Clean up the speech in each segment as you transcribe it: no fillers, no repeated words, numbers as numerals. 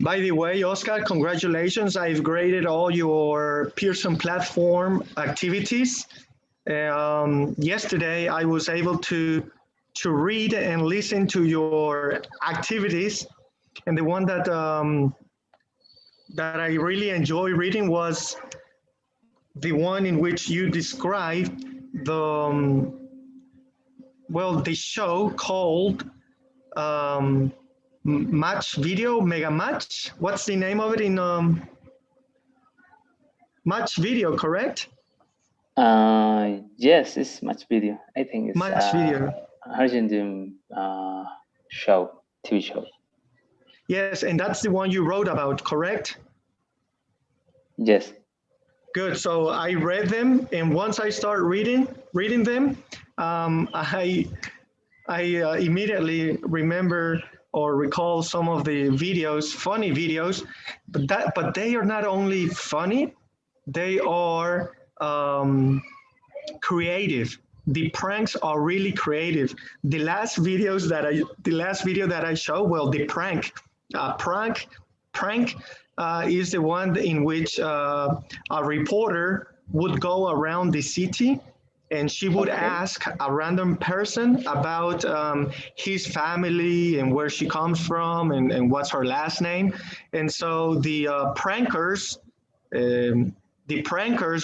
By the way, Oscar, congratulations. I've graded all your Pearson platform activities. Yesterday, I was able to read and listen to your activities. And the one that I really enjoy reading was the one in which you described the show called Match Video, Mega Match. What's the name of it in Match Video, correct? Yes, it's Match Video. I think it's Match Video. Argentine show, TV show. Yes, and that's the one you wrote about, correct? Yes. Good. So I read them, and once I start reading them, I immediately remember or recall some of the videos, funny videos, but they are not only funny, they are creative. The pranks are really creative. The last video that I show, well, the prank is the one in which a reporter would go around the city and she would ask a random person about his family and where she comes from and what's her last name. And so the prankers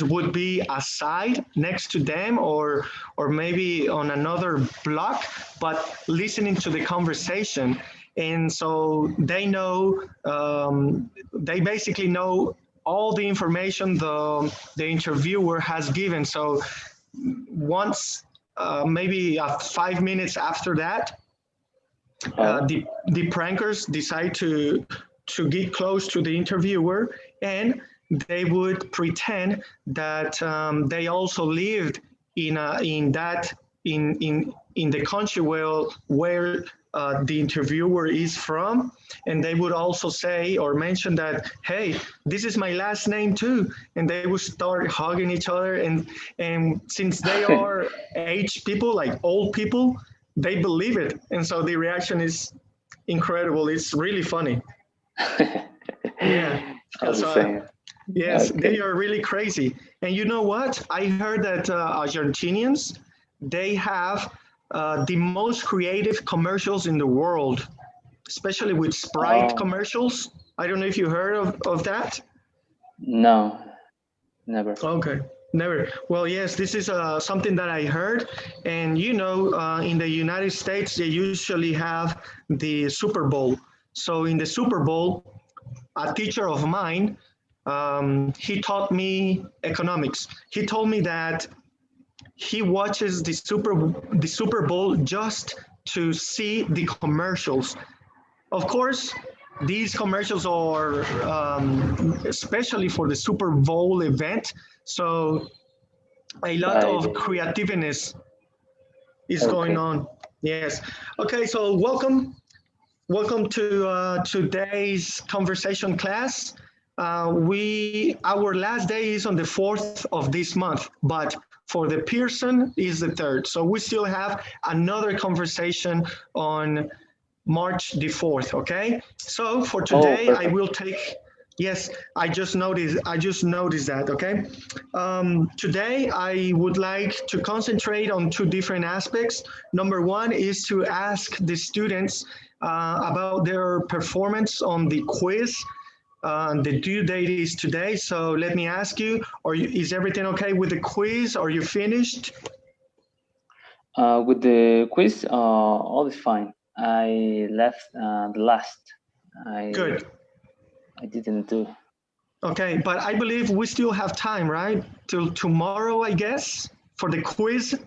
would be aside next to them or maybe on another block, but listening to the conversation. And so they know, they basically know all the information the interviewer has given. So once, maybe 5 minutes after that, the prankers decide to get close to the interviewer, and they would pretend that they also lived in the country where the interviewer is from, and they would also say or mention that, hey, this is my last name too, and they would start hugging each other, and since they are aged people, like old people, they believe it, and so the reaction is incredible. It's really funny. Yeah. So, yes, they are really crazy. And you know what? I heard that Argentinians, they have the most creative commercials in the world, especially with Sprite commercials. I don't know if you heard of that. No, never. Okay, never. Well, yes, this is something that I heard. And you know, in the United States, they usually have the Super Bowl. So in the Super Bowl, a teacher of mine, he taught me economics. He told me that he watches the Super Bowl just to see the commercials. Of course, these commercials are especially for the Super Bowl event. So a lot of creativeness is going on. Yes. Okay. So welcome to today's conversation class. Our last day is on the 4th of this month, but for the Pearson is the 3rd. So we still have another conversation on March the 4th, okay? So for today, I will take, yes, I just noticed that, okay? Today, I would like to concentrate on 2 different aspects. Number 1 is to ask the students about their performance on the quiz. The due date is today, so let me ask you, is everything okay with the quiz? Are you finished? With the quiz, all is fine. I left the last. Good. I didn't do. Okay, but I believe we still have time, right? Till tomorrow, I guess, for the quiz?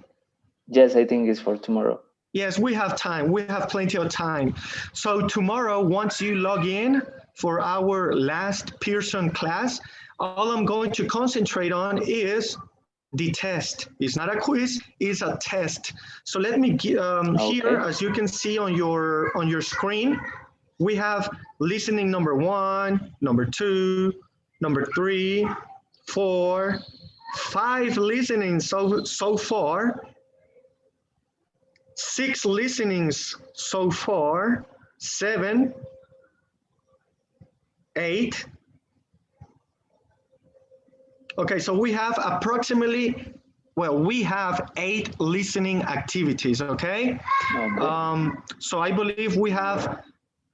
Yes, I think it's for tomorrow. Yes, we have time. We have plenty of time. So tomorrow, once you log in for our last Pearson class, all I'm going to concentrate on is the test. It's not a quiz, it's a test. So let me here, as you can see on your screen, we have listening number 1, number 2, number 3, 4, 5 listenings so far. 6 listenings so far, 7, 8. Okay, so we have approximately, well, we have 8 listening activities, okay? So I believe we have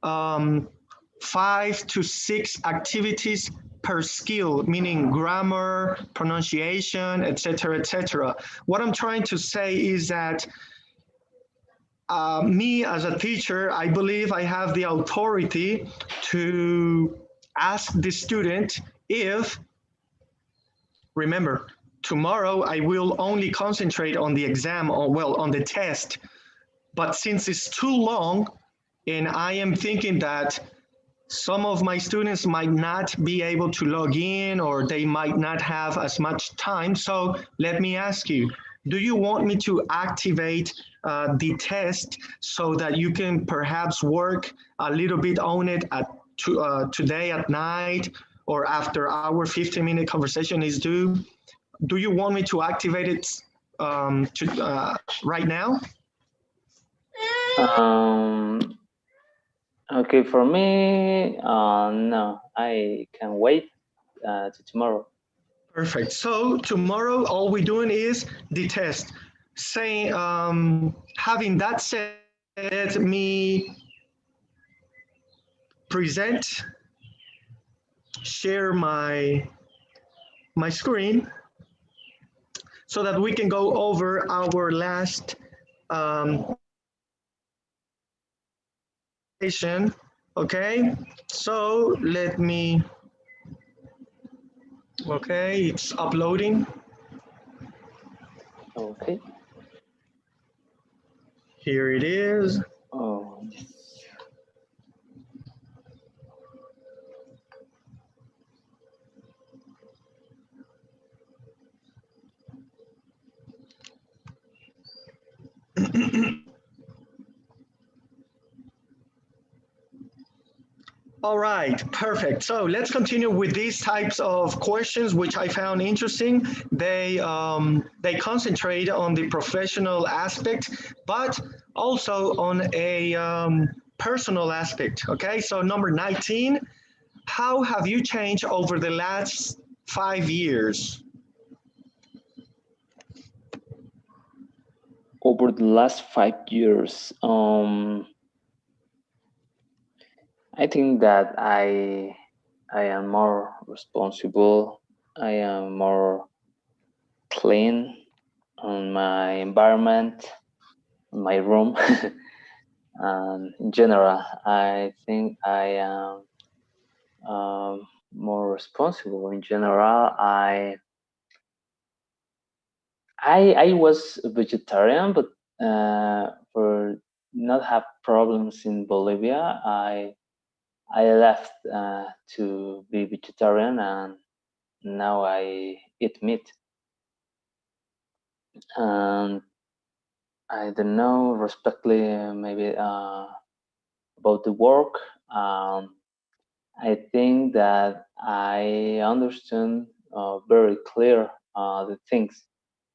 5 to 6 activities per skill, meaning grammar, pronunciation, etc., etc. What I'm trying to say is that me as a teacher, I believe I have the authority to ask the student if, remember, tomorrow I will only concentrate on the exam, or well, on the test. But since it's too long, and I am thinking that some of my students might not be able to log in or they might not have as much time. So let me ask you, do you want me to activate the test so that you can perhaps work a little bit on it today at night or after our 15-minute conversation is due? Do you want me to activate it right now? Okay, for me, no, I can wait to tomorrow. Perfect. So tomorrow, all we're doing is the test. Saying, having that said, let me present, share my screen so that we can go over our last session. Okay. So let me. Okay, it's uploading. Okay. Here it is. Oh, yes. All right, perfect. So let's continue with these types of questions, which I found interesting. They concentrate on the professional aspect, but also on a personal aspect. Okay, so number 19, how have you changed over the last 5 years? Over the last 5 years, I think that I am more responsible. I am more clean on my environment, my room, and in general, I think I am more responsible. In general, I was a vegetarian, but for not have problems in Bolivia, I left to be vegetarian, and now I eat meat. And I don't know, respectfully, maybe about the work. I think that I understand very clear the things,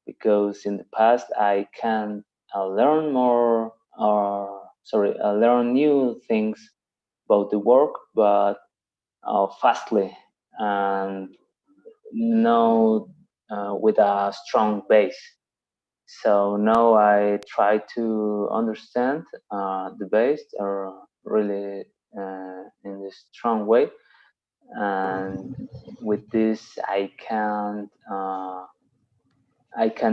because in the past I can learn more, or sorry, learn new things about the work, but fastly, and no with a strong base. So now I try to understand the base, or really in a strong way, and with this I can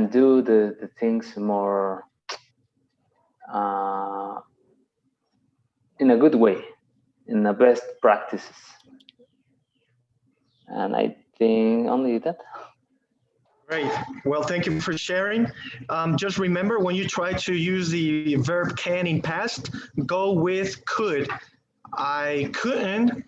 do the things more uh, in a good way, in the best practices, and I think only that. Great. Well, thank you for sharing. Just remember, when you try to use the verb can in past, go with could. I couldn't,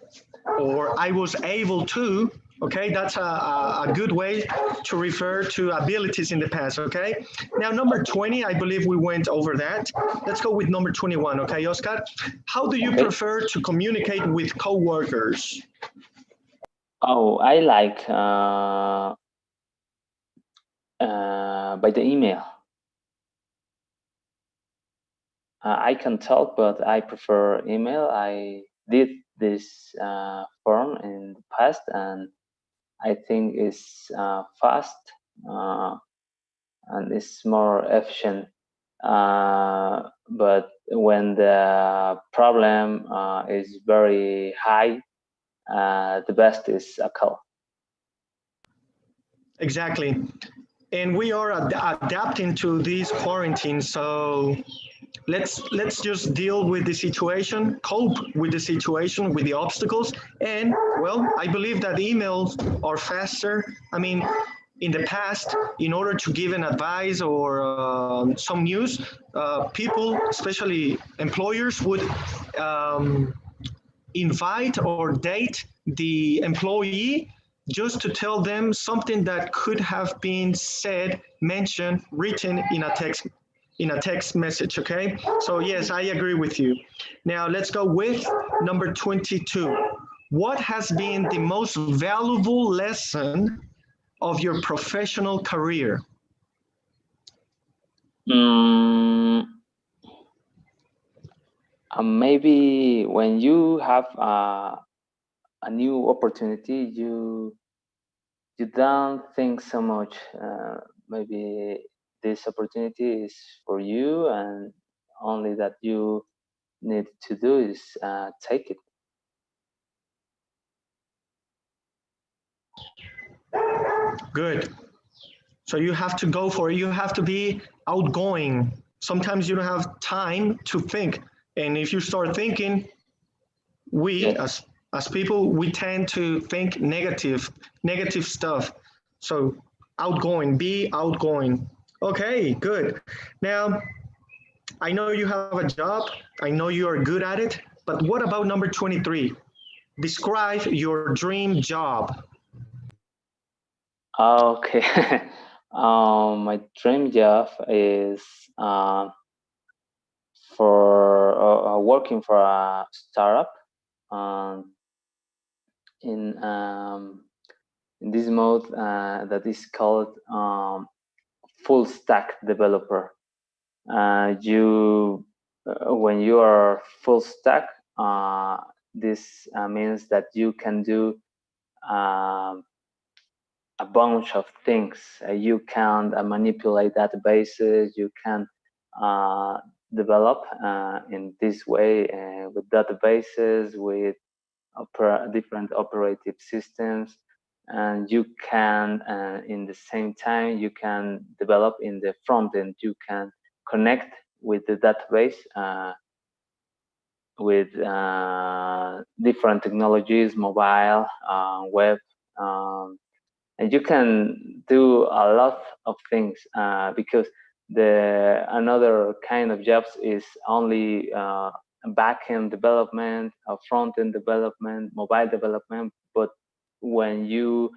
or I was able to. Okay, that's a good way to refer to abilities in the past. Okay, now number 20, I believe we went over that. Let's go with number 21. Okay, Oscar, how do you Okay. prefer to communicate with coworkers? Oh, I like by the email. I can talk, but I prefer email. did this form in the past, and I think it's fast and it's more efficient. But when the problem is very high, the best is a call. Exactly. And we are adapting to this quarantine. So let's just deal with the situation, cope with the situation, with the obstacles. And well, I believe that emails are faster. I mean, in the past, in order to give an advice or some news, people, especially employers, would invite or date the employee just to tell them something that could have been said, mentioned, written in a text message. Okay, so yes, I agree with you. Now let's go with number 22. What has been the most valuable lesson of your professional career? Maybe when you have a new opportunity, you don't think so much. Maybe this opportunity is for you, and only that you need to do is take it. Good. So you have to go for it. You have to be outgoing. Sometimes you don't have time to think. And if you start thinking, we as people, we tend to think negative stuff. So outgoing, be outgoing. Okay, good. Now, I know you have a job. I know you are good at it. But what about number 23? Describe your dream job. Okay. My dream job is for working for a startup in this mode that is called full stack developer. When you are full stack, this means that you can do a bunch of things. You can manipulate databases. You can develop in this way with databases, with different operative systems, and you can in the same time you can develop in the front end. You can connect with the database with different technologies, mobile, web, and you can do a lot of things because another kind of jobs is only back-end development, front-end development, mobile development. But when you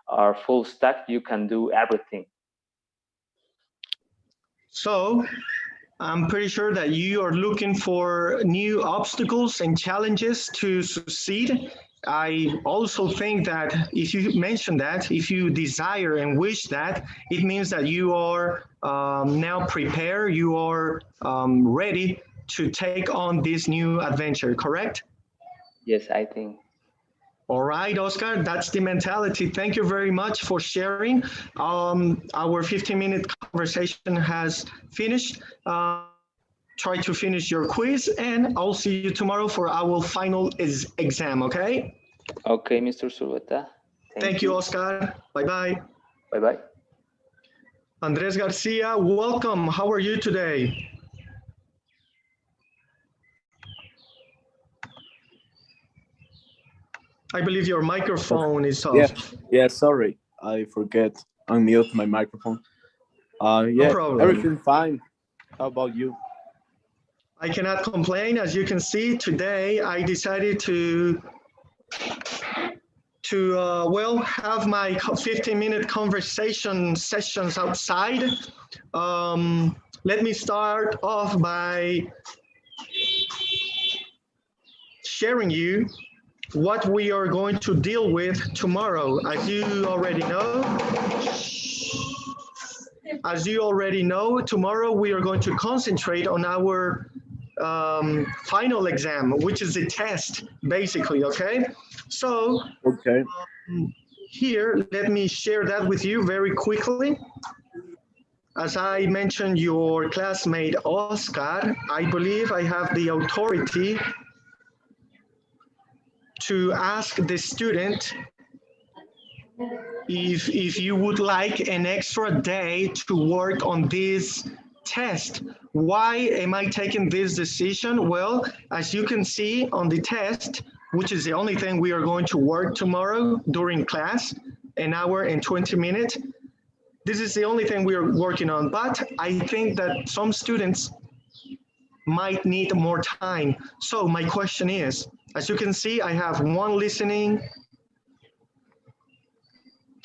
are full stack, you can do everything. So I'm pretty sure that you are looking for new obstacles and challenges to succeed. I also think that if you mention that, if you desire and wish that, it means that you are now prepared, you are ready to take on this new adventure, correct? Yes, I think. All right, Oscar, that's the mentality. Thank you very much for sharing. Our 15-minute conversation has finished. Try to finish your quiz, and I'll see you tomorrow for our final exam, okay? Okay, Mr. Zulueta. Thank you, Oscar. Bye-bye. Bye-bye. Andres Garcia, welcome. How are you today? I believe your microphone is off. Yeah, sorry. I forget unmute my microphone. Yeah, No problem. everything fine. How about you? I cannot complain. As you can see, today I decided to well, have my 15-minute conversation sessions outside. Let me start off by sharing you what we are going to deal with tomorrow. As you already know, tomorrow we are going to concentrate on our final exam, which is a test, basically, okay? So Okay. here, let me share that with you very quickly. As I mentioned, your classmate Oscar, I believe I have the authority to ask the student if you would like an extra day to work on this test. Why am I taking this decision? Well, as you can see on the test, which is the only thing we are going to work tomorrow during class, an hour and 20 minutes, this is the only thing we are working on. But I think that some students might need more time. So my question is, as you can see, I have one listening.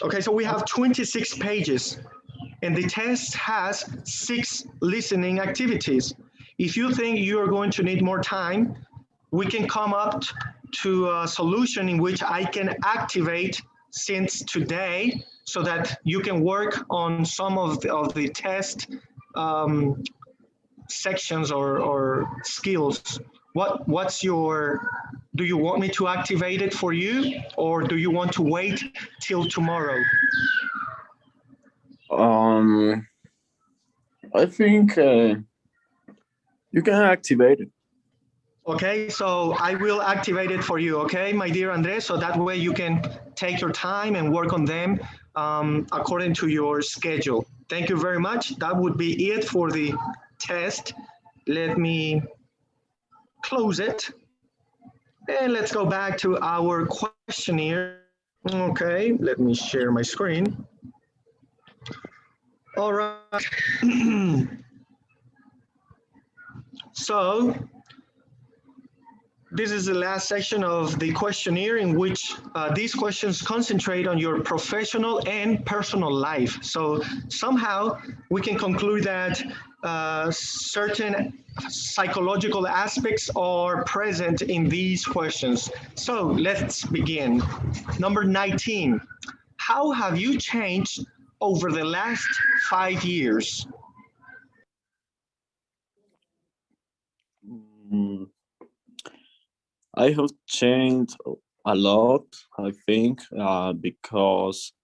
Okay, so we have 26 pages and the test has 6 listening activities. If you think you are going to need more time, we can come up to a solution in which I can activate since today so that you can work on some of the test sections or skills. What's your, do you want me to activate it for you or do you want to wait till tomorrow? I think you can activate it. Okay, so I will activate it for you, okay, my dear Andres, so that way you can take your time and work on them according to your schedule. Thank you very much. That would be it for the test. Let me close it. And let's go back to our questionnaire. Okay, let me share my screen. All right. So, this is the last section of the questionnaire in which these questions concentrate on your professional and personal life. So somehow we can conclude that certain psychological aspects are present in these questions. So let's begin. Number 19, how have you changed over the last 5 years? I have changed a lot, I think, because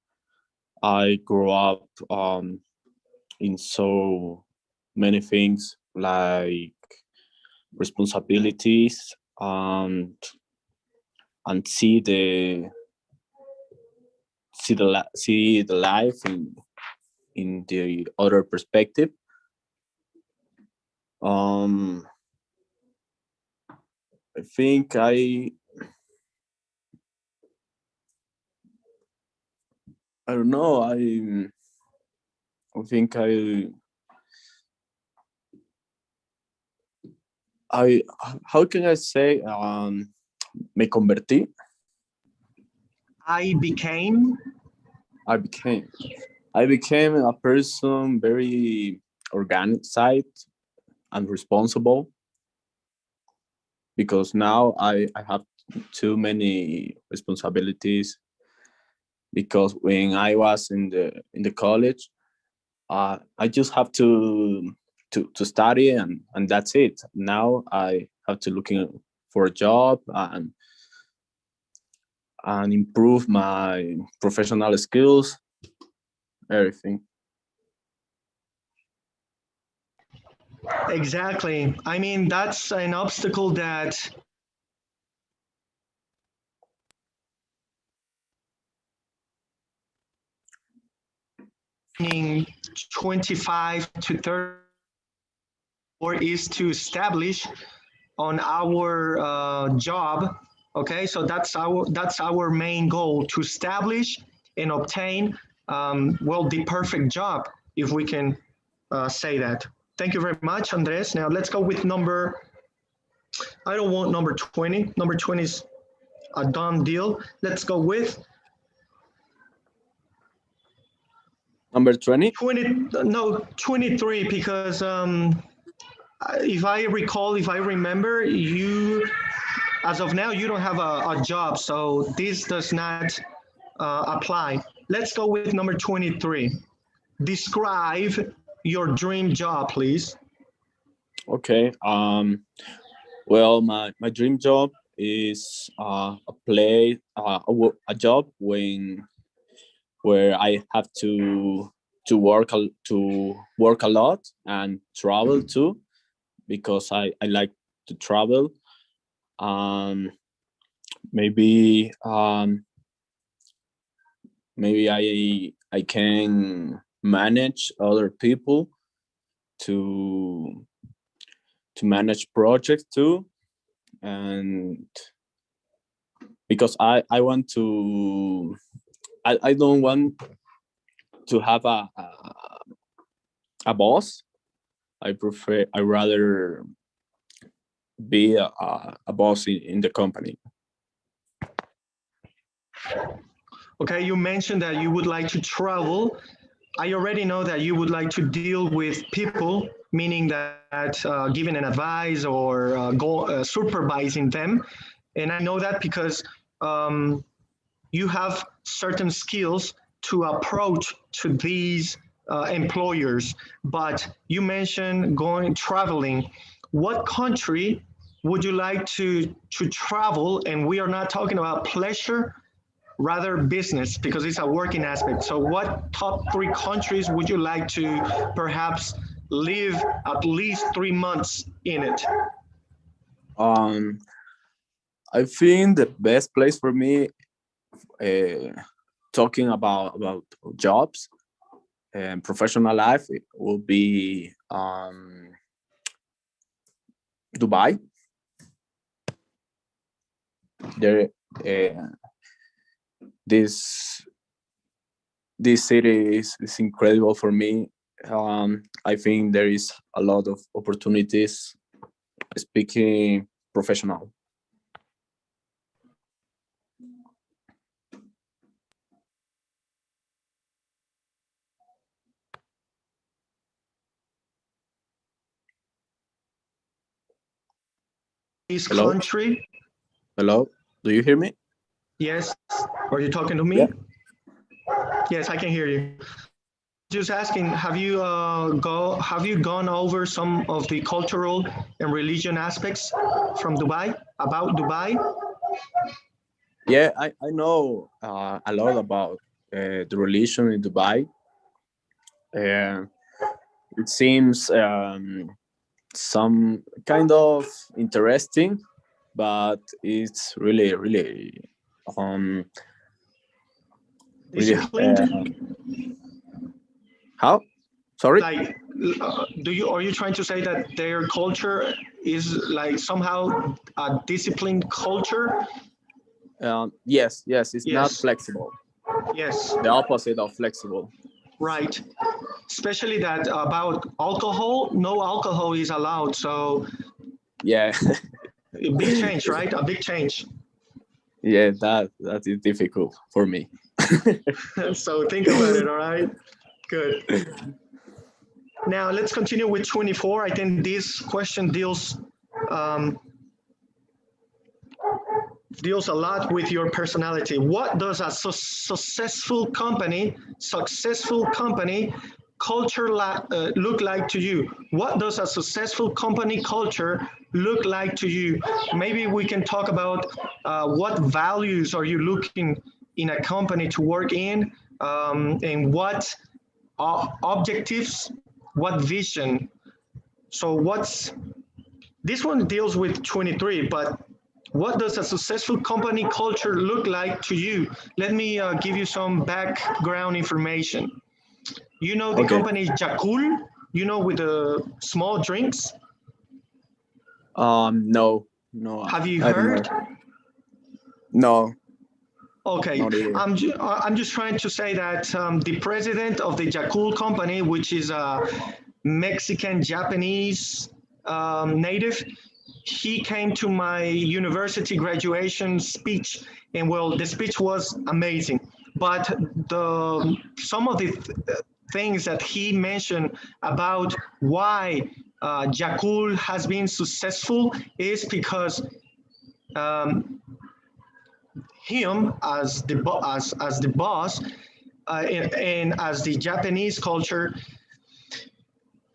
I grew up in so many things like responsibilities and see the life in the other perspective. I think I don't know. I think how can I say me convertí? I became I became a person very organized and responsible because now I have too many responsibilities. Because when I was in the college, I just have to study and that's it. Now I have to looking for a job and improve my professional skills, everything. Exactly. I mean, that's an obstacle that in 25 to 30 or is to establish on our job. Okay, so that's our main goal, to establish and obtain well, the perfect job, if we can say that. Thank you very much, Andres. Now let's go with number, I don't want number 20. Number 20 is a done deal. Let's go with Number 20? 23, because if I recall, if I remember, you, as of now, you don't have a job, so this does not apply. Let's go with number 23. Describe your dream job, please. Okay. Well, my dream job is a job where I have to work a lot and travel too, because I like to travel. Um, maybe maybe I can manage other people to manage projects too, and because I want to I don't want to have a boss. I rather be a boss in the company. Okay, you mentioned that you would like to travel. I already know that you would like to deal with people, meaning that giving an advice or supervising them. And I know that because you have certain skills to approach to these employers. But you mentioned going traveling. What country would you like to travel? And we are not talking about pleasure, rather business, because it's a working aspect. So what top 3 countries would you like to perhaps live at least 3 months in it? Um, I think the best place for me, talking about jobs and professional life, it will be Dubai. There, this this city is incredible for me. I think there is a lot of opportunities speaking professional. This Hello, country, hello. Do you hear me? yes. Are you talking to Yeah. me? Yes, I can hear you. Just asking, have you gone over some of the cultural and religion aspects from Dubai, about Dubai? Yeah, I know a lot about the religion in Dubai. Uh, it seems some kind of interesting, but it's um really Disciplined? how? Sorry. Like, are you trying to say that their culture is like somehow a disciplined culture? Yes, yes. It's not Yes, flexible. yes, The opposite of flexible. right. Especially that about alcohol, no alcohol is allowed. So Yeah, a big change, right? A big change. yeah. That is difficult for me. So think about it, all right? Good. Now let's continue with 24. I think this question um, deals a lot with your personality. What does a successful company culture look like to you? What does a successful company culture look like to you? Maybe we can talk about what values are you looking in a company to work in, and what objectives, what vision. So this one deals with 23, but what does a successful company culture look like to you? Let me give you some background information. You know the Okay. company Jakul, with the small drinks? No, no. Have you I don't know. heard? No, Okay, not here. I'm just trying to say that the president of the Jakul company, which is a Mexican Japanese native, he came to my university graduation speech, and well, the speech was amazing. But some of the things that he mentioned about why Jakul has been successful is because um, him as as the boss, and as the Japanese culture,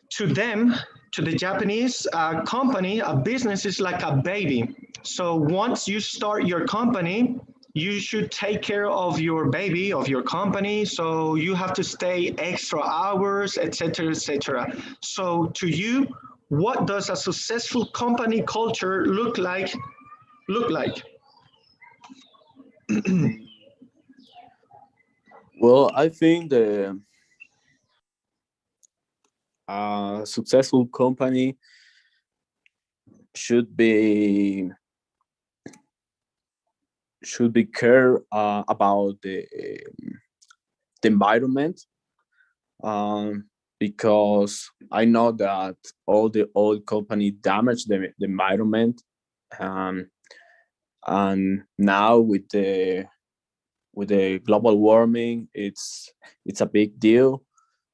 to them To the Japanese company, a business is like a baby. So once you start your company, you should take care of your baby, of your company. So you have to stay extra hours, etc., etc. So to you, what does a successful company culture look like? Look like? Well, I think the successful company should be care about the environment, because I know that all the oil company damage the environment, um, and now with the global warming, it's a big deal.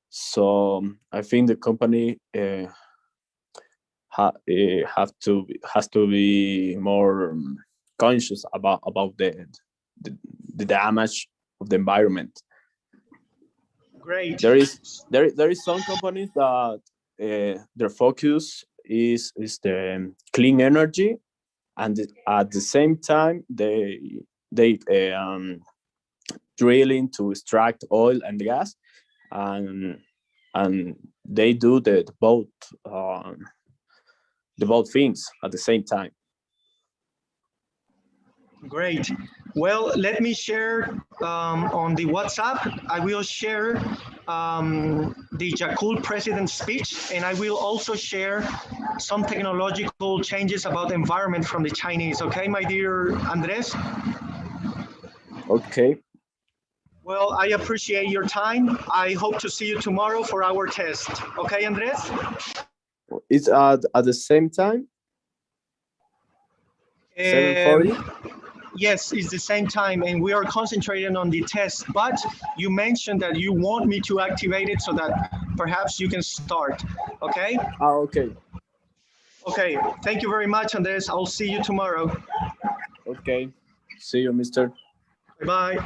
So I think the company has to be more conscious about the, the damage of the environment. Great. There is some companies that their focus is the clean energy, and at the same time they drilling to extract oil and gas, and they do the both things at the same time. Great. Well, let me share on the WhatsApp. I will share the Jakul president's speech, and I will also share some technological changes about the environment from the Chinese. Okay, my dear Andres? Okay. Well, I appreciate your time. I hope to see you tomorrow for our test. Okay, Andres? It's at the same time, 7:40. Yes, it's the same time, and we are concentrating on the test. But you mentioned that you want me to activate it so that perhaps you can start. Okay? Okay. Okay. Thank you very much, Andres. I'll see you tomorrow. Okay. See you, Mister. Bye.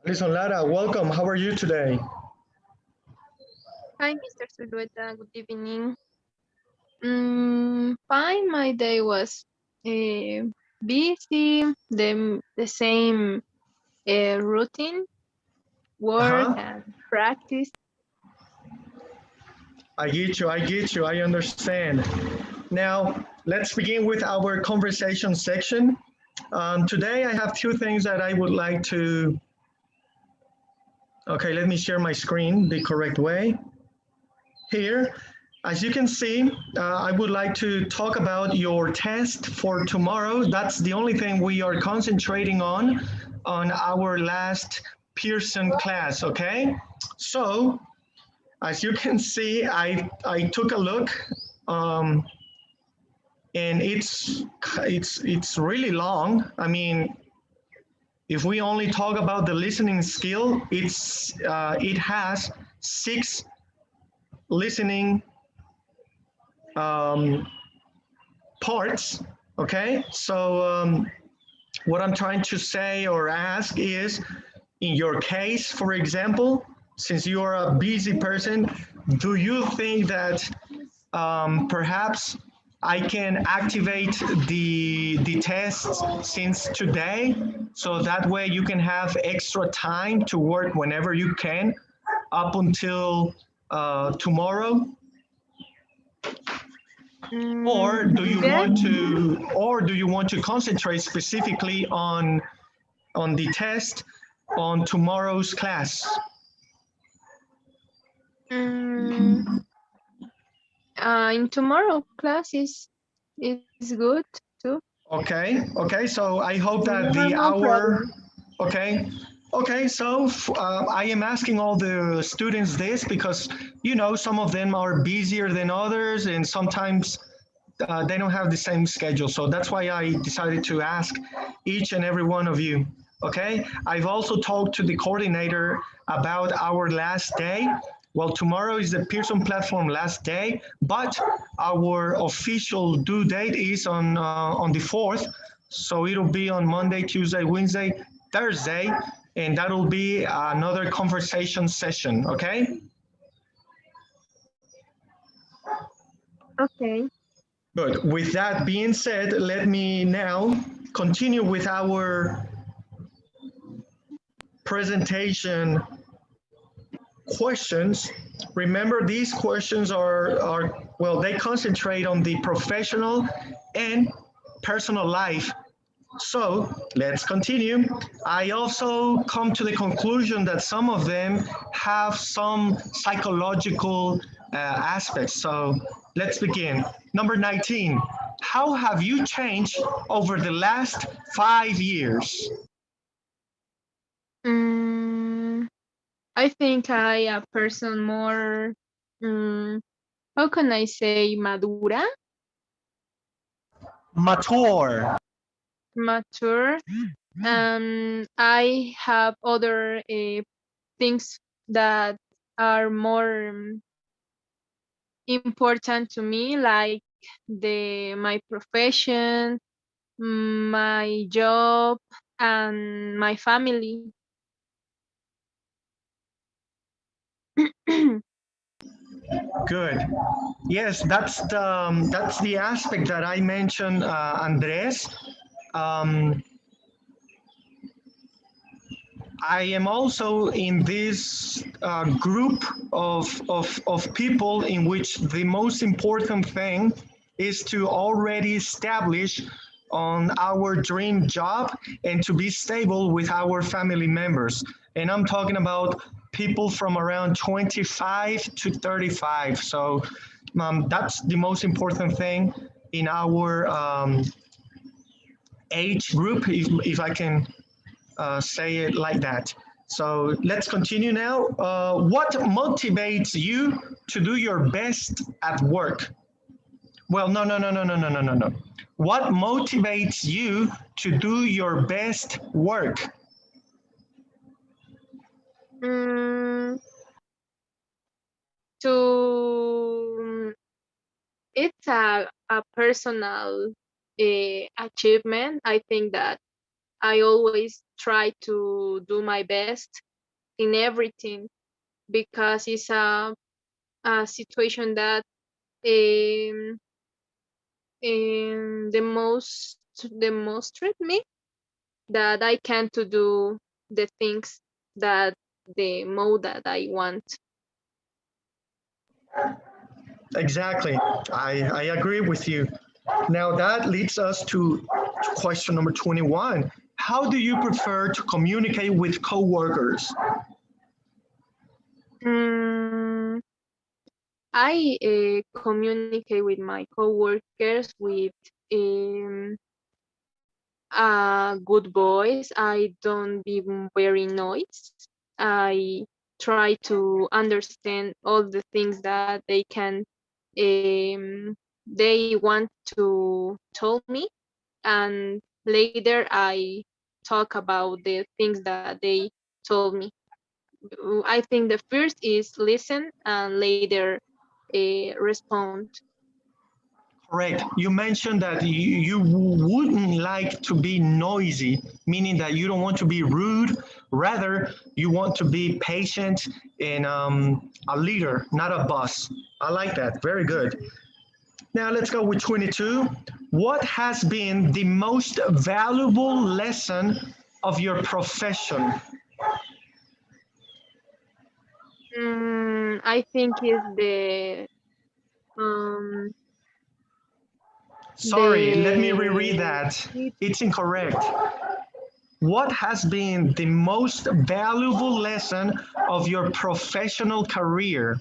Alison Lara, welcome. How are you today? Hi, Mr. Zulueta. Good evening. Fine. My day was busy. The same routine, work Uh-huh. and practice. I get you, I understand. Now, let's begin with our conversation section. Today, I have two things that I would like to. Okay, let me share my screen the correct way. Here, as you can see, I would like to talk about your test for tomorrow. That's the only thing we are concentrating on our last Pearson class, okay? So, as you can see, I took a look, um, and it's really long. I mean, if we only talk about the listening skill, it has 6 listening um, parts. Okay, so what I'm trying to say or ask is, in your case, for example, since you are a busy person, do you think that perhaps I can activate the tests since today, so that way you can have extra time to work whenever you can up until tomorrow? Or do you Yes. want to concentrate specifically on the test on tomorrow's class? Mm, in tomorrow class is good too. Okay, so I hope that No, the no hour, problem. okay, so I am asking all the students this because, some of them are busier than others, and sometimes they don't have the same schedule. So that's why I decided to ask each and every one of you. Okay. I've also talked to the coordinator about our last day. Well, tomorrow is the Pearson platform last day, but our official due date is on the 4th. So it'll be on Monday, Tuesday, Wednesday, Thursday, and that'll be another conversation session. Okay. Okay. Good. With that being said, let me now continue with our presentation questions. Remember, these questions well, they concentrate on the professional and personal life. So let's continue. I also come to the conclusion that some of them have some psychological aspects. So let's begin. Number 19, how have you changed over the last 5 years? Mm, I think I a person more. Mm, how can I say madura, Mature. mature, and I have other things that are more important to me, like the my profession, my job, and my family. Good. Yes, that's the aspect that I mentioned, Andres. Um, I am also in this group of people in which the most important thing is to already establish on our dream job and to be stable with our family members. And I'm talking about people from around 25 to 35. So that's the most important thing in our age group, if I can say it like that. So let's continue now. What motivates you to do your best at work? Well, no, no, no, no, no, no, no, no, no. What motivates you to do your best work? Mm, to it's a personal achievement. I think that I always try to do my best in everything because it's a situation that um, demonstrate me that I can to do the things that the mode that I want. Exactly. I agree with you. Now that leads us to question number 21. How do you prefer to communicate with coworkers? Mm, I communicate with my coworkers with um, a good voice. I don't be very noise. I try to understand all the things that they want to tell me, and later I talk about the things that they told me. I think the first is listen and later respond. Correct. You mentioned that you wouldn't like to be noisy, meaning that you don't want to be rude. Rather, you want to be patient and a leader, not a boss. I like that. Very good. Now let's go with 22. What has been the most valuable lesson of your profession? I think is um, Sorry, let me reread the that. It's incorrect. What has been the most valuable lesson of your professional career?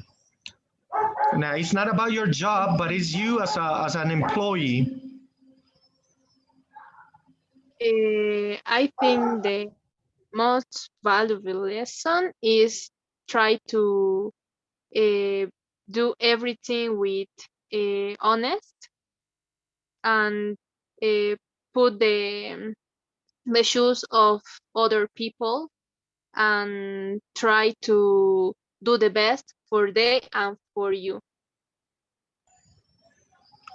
Now, it's not about your job, but it's you as an employee. I think the most valuable lesson is try to uh, do everything with honest and uh, put the shoes of other people and try to do the best for they and for you.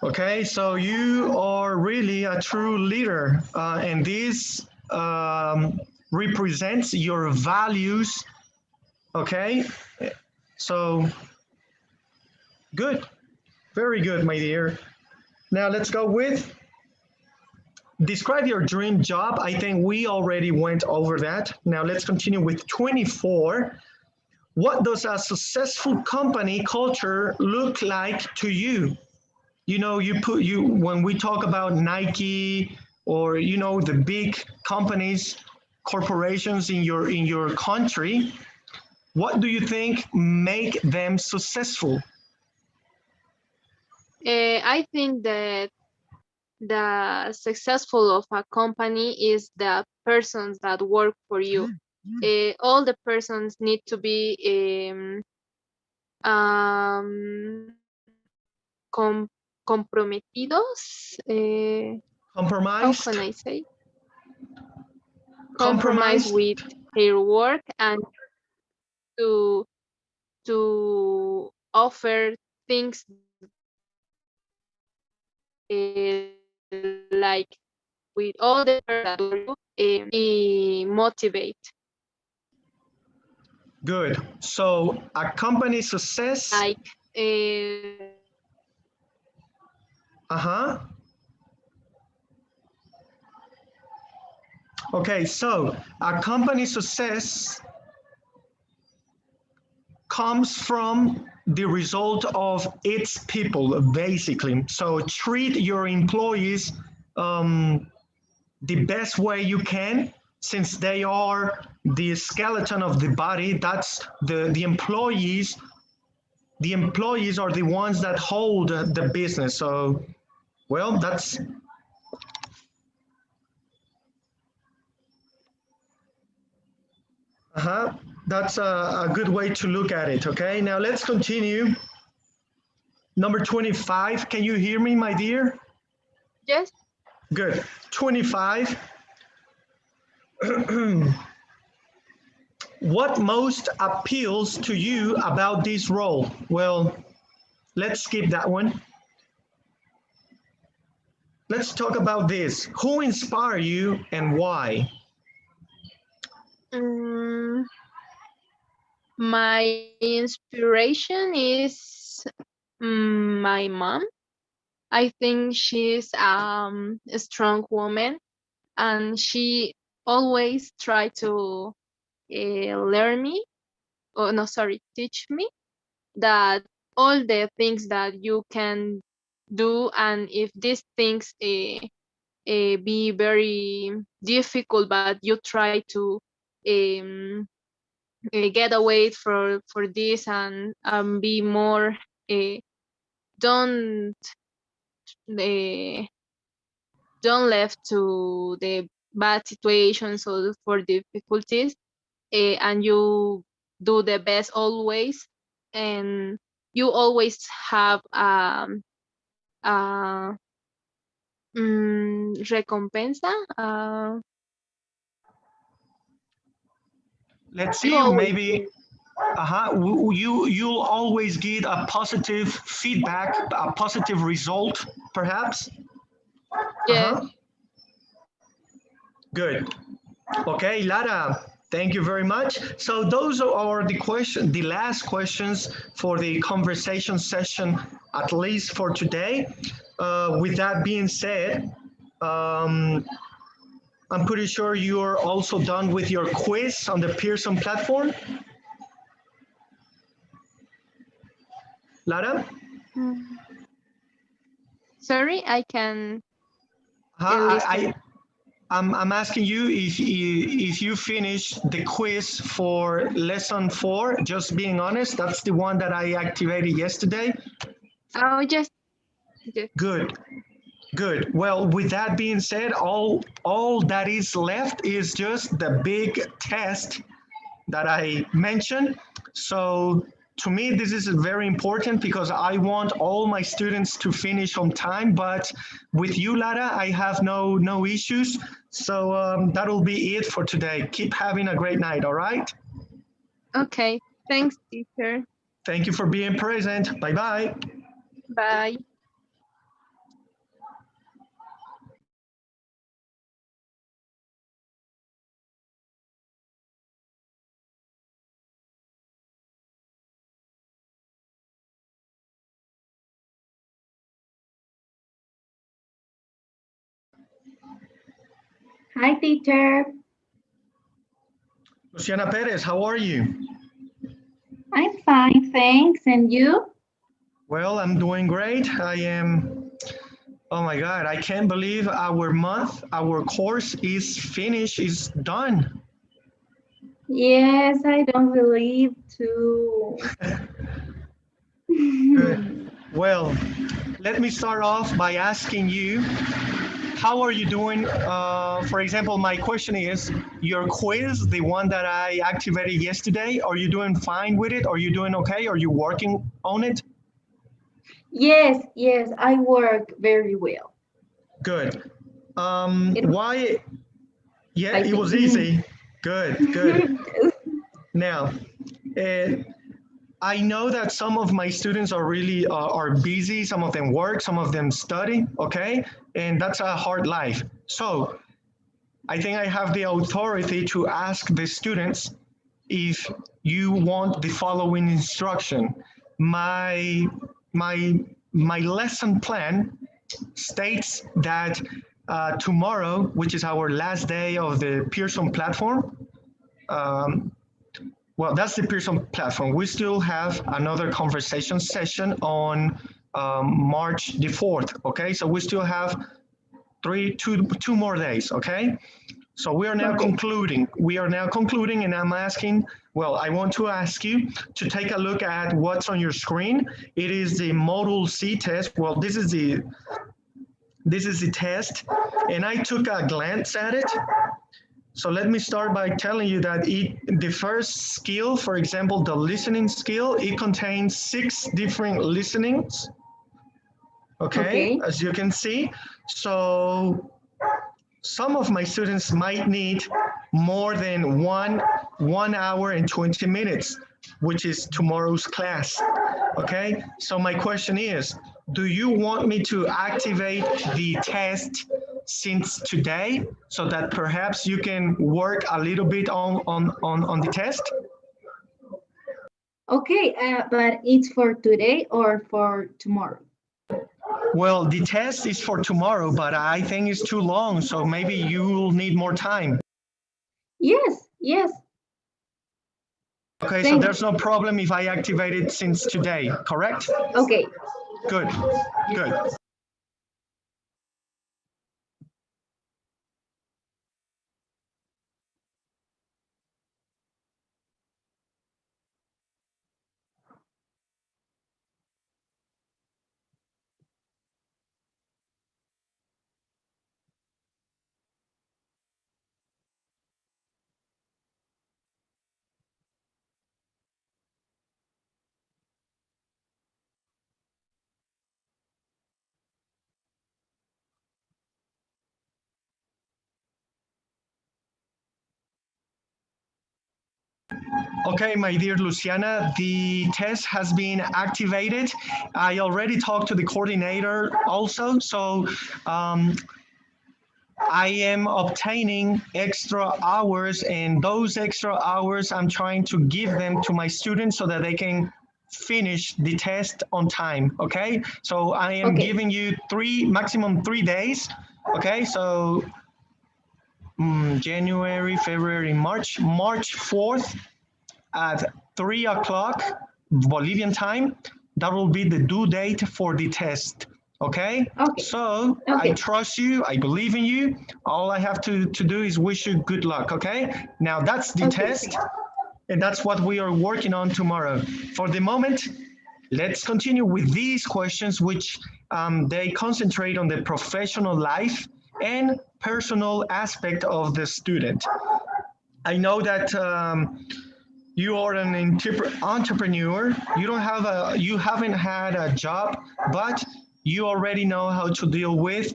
Okay, so you are really a true leader, and this represents your values. Okay, so good, very good, my dear. Now let's go with describe your dream job. I think we already went over that. Now let's continue with 24. What does a successful company culture look like to you? You know, you when we talk about Nike or the big companies, corporations in your country, what do you think make them successful? I think that the successful of a company is the persons that work for you. All the persons need to be um, comprometidos. How can Compromised, I say? Compromise compromised. with their work and to offer things like with all the person that work motivate Good. So a company success. like Uh-huh. Okay, so a company success comes from the result of its people, basically. So treat your employees the best way you can, since they are the skeleton of the body. That's the employees. The employees are the ones that hold the business. So, well, that's uh-huh. That's a good way to look at it. Okay, now let's continue. Number 25. Can you hear me, my dear? yes. Good. 25. What most appeals to you about this role? Well, let's skip that one. Let's talk about this. Who inspire you and why? Mm, my inspiration is my mom. I think she's a strong woman, and she always try to learn me, or no, sorry, teach me that all the things that you can do, and if these things be very difficult, but you try to um, get away for this, and be more don't uh, don't left to the bad situations or for difficulties, and you do the best always, and you always have uh, recompensa. Let's You see, always maybe win. you'll always get a positive feedback, a positive result, perhaps. Yes. Uh-huh. Good. Okay, Lara, thank you very much. So those are the last questions for the conversation session, at least for today. With that being said, um, I'm pretty sure you're also done with your quiz on the Pearson platform. Lara? Mm. Sorry, I can I, listen. I'm asking you if you finished the quiz for lesson 4. Just being honest, that's the one that I activated yesterday. Oh, just Good, good. Well, with that being said, all that is left is just the big test that I mentioned. So to me, this is very important because I want all my students to finish on time. But with you, Lara, I have no issues. So that'll be it for today. Keep having a great night. All right. okay. Thanks, teacher. Thank you for being present. Bye bye. Bye. Hi, teacher. Luciana Perez, how are you? I'm fine, thanks. And you? Well, I'm doing great. I am. Oh my God, I can't believe our month, our course is finished, is done. Yes, I don't believe too. Good. Well, let me start off by asking you, how are you doing? For example, my question is, your quiz, the one that I activated yesterday, are you doing fine with it? Are you doing okay? Are you working on it? Yes, I work very well. Good. It, Why? Yeah, I it was think. easy. Good, good. Now, uh, I know that some of my students are really are busy. Some of them work, some of them study. Okay, and that's a hard life. So I think I have the authority to ask the students if you want the following instruction. My my my lesson plan states that tomorrow, which is our last day of the Pearson platform, um, well, that's the Pearson platform. We still have another conversation session on March the 4th. Okay, so we still have two more days. Okay, so we are now Correct. concluding. We are now concluding, and I'm asking. Well, I want to ask you to take a look at what's on your screen. It is the Module C test. Well, this is the test, and I took a glance at it. So let me start by telling you that the first skill, for example, the listening skill, it contains 6 different listenings. Okay, Okay. as you can see. So some of my students might need more than 1 hour and 20 minutes, which is tomorrow's class. Okay, so my question is, do you want me to activate the test since today so that perhaps you can work a little bit on the test? Okay, but it's for today or for tomorrow? Well, the test is for tomorrow, but I think it's too long, so maybe you will need more time. Yes, yes. Okay, so there's no problem if I activate it since today, correct? Okay. Good, good. Okay, my dear Luciana, the test has been activated. I already talked to the coordinator also, so I am obtaining extra hours, and those extra hours I'm trying to give them to my students so that they can finish the test on time. Okay, so I am giving you maximum 3 days. Okay, so January, February, March 4th at 3 o'clock Bolivian time. That will be the due date for the test. Okay? So I trust you. I believe in you. All I have to do is wish you good luck. Okay? Now that's the test. And that's what we are working on tomorrow. For the moment, let's continue with these questions, which they concentrate on the professional life and personal aspect of the student. I know that you are an entrepreneur. You haven't had a job, but you already know how to deal with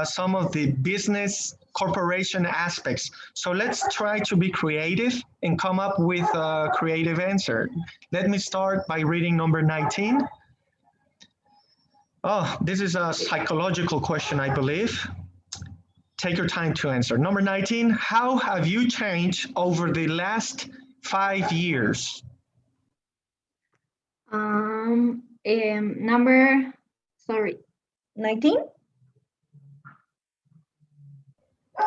some of the business corporation aspects. So let's try to be creative and come up with a creative answer. Let me start by reading number 19. Oh, this is a psychological question, I believe. Take your time to answer. Number 19, how have you changed over the last 5 years? Number, sorry, 19?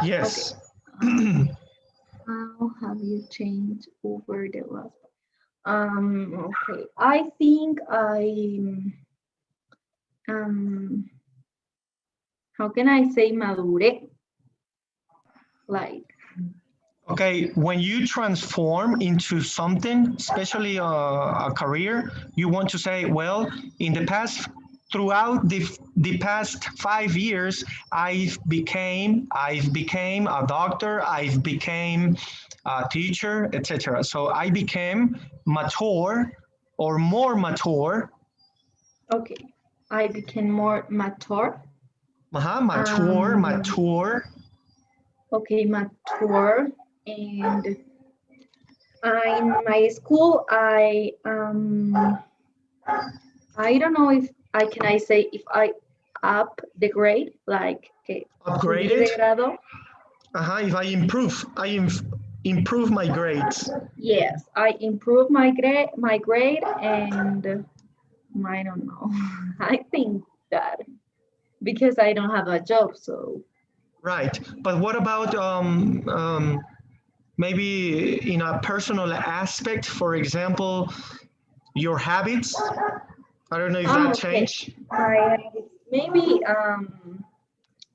Yes. Okay. How have you changed over the last? Okay. I think how can I say madure? Like. Okay, when you transform into something, especially a career, you want to say, well, in the past, throughout the past 5 years, I've became a doctor, I've became a teacher, etc. So I became mature or more mature. Okay, I became more mature. Mature. Okay, mature. And in my school, I don't know if I say if I up the grade, like okay, upgraded. If I improve my grades. Yes, I improve my grade, and I don't know. I think that because I don't have a job, so. Right, but what about maybe in a personal aspect, for example, your habits? I don't know if that changed. Maybe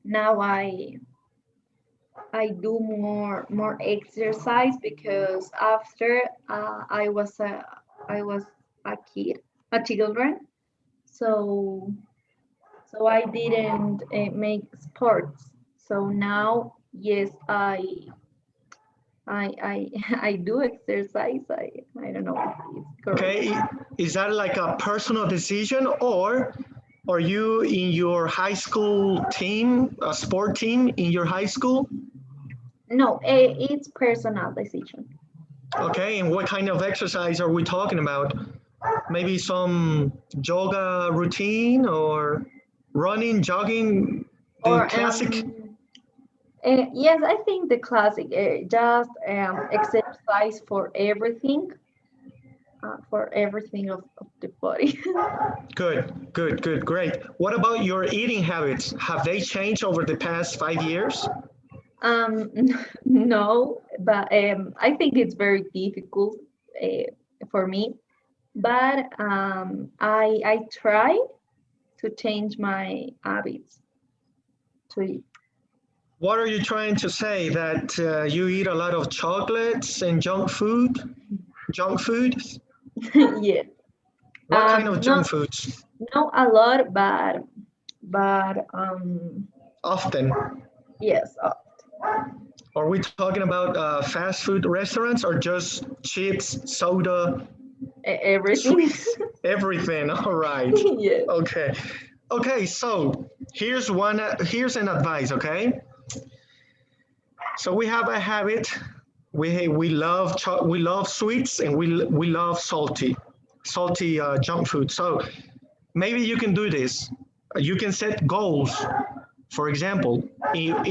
now I do more exercise because after I was a children, so I didn't make sports. So now, yes, I do exercise. I don't know if it's correct. Okay, is that like a personal decision, or are you in your high school team, a sport team in your high school? No, it's personal decision. Okay, and what kind of exercise are we talking about? Maybe some yoga routine or running, jogging, the classic? Yes, I think the classic, just exercise for everything of the body. Good, good, good, great. What about your eating habits? Have they changed over the past 5 years? Um, no, but I think it's very difficult uh, for me. But I try to change my habits to eat. What are you trying to say? That you eat a lot of chocolates and junk food? Junk food? Yeah. What kind of junk Not foods? not a lot, but Often. yes, Are we talking about fast food restaurants or just chips, soda, everything. sweets, everything? All right. Yes. Okay. Okay, so here's an advice, okay? So we have a habit. We love sweets and we love salty junk food. So maybe you can do this. You can set goals. For example,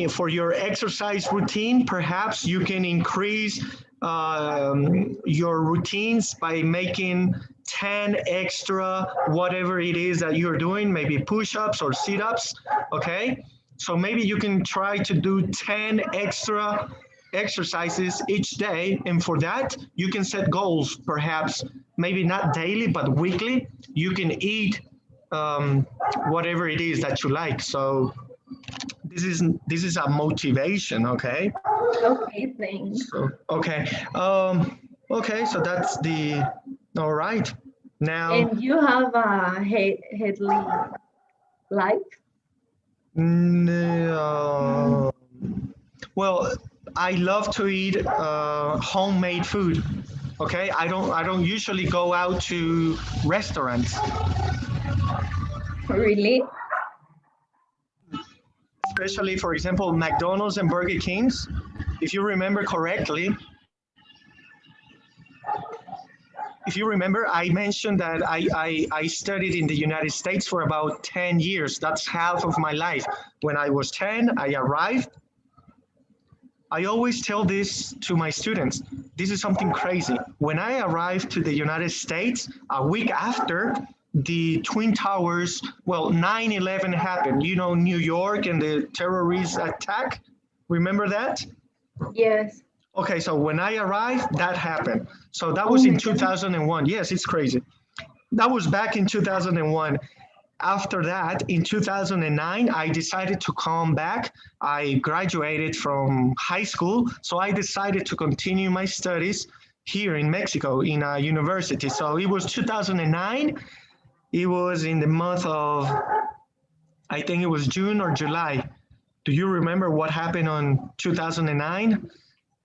for your exercise routine, perhaps you can increase your routines by making 10 extra, whatever it is that you're doing, maybe push-ups or sit-ups, okay? So maybe you can try to do 10 extra exercises each day. And for that, you can set goals, perhaps maybe not daily, but weekly. You can eat whatever it is that you like. So this is a motivation, okay? Okay, thanks. So okay, okay. So that's the all right. Now, And you have a headly life? no, well, I love to eat homemade food. Okay, I don't usually go out to restaurants, Really? especially for example McDonald's and Burger Kings. If you remember correctly, if you remember, I mentioned that I studied in the United States for about 10 years. That's half of my life. When I was 10, I arrived. I always tell this to my students. This is something crazy. When I arrived to the United States, a week after the Twin Towers, well, 9/11 happened. You know, New York and the terrorist attack. Remember that? Yes. Okay, so when I arrived, that happened. So that Oh was in my God. 2001. Yes, it's crazy. That was back in 2001. After that, in 2009, I decided to come back. I graduated from high school, so I decided to continue my studies here in Mexico in a university. So it was 2009. It was in the month of, I think it was June or July. Do you remember what happened on 2009?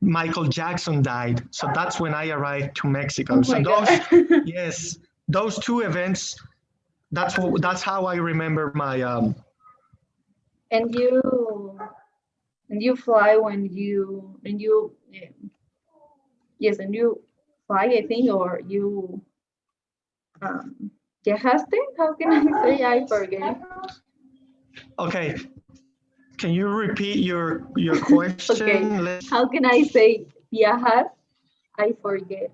Michael Jackson died. So that's when I arrived to Mexico. Oh So my those, God. yes, those two events, that's how I remember my, And you fly when you yes, and you fly, I think, or you viajaste? How can I say? I forget. okay. Can you repeat your question? Okay. How can I say viajar? I forget.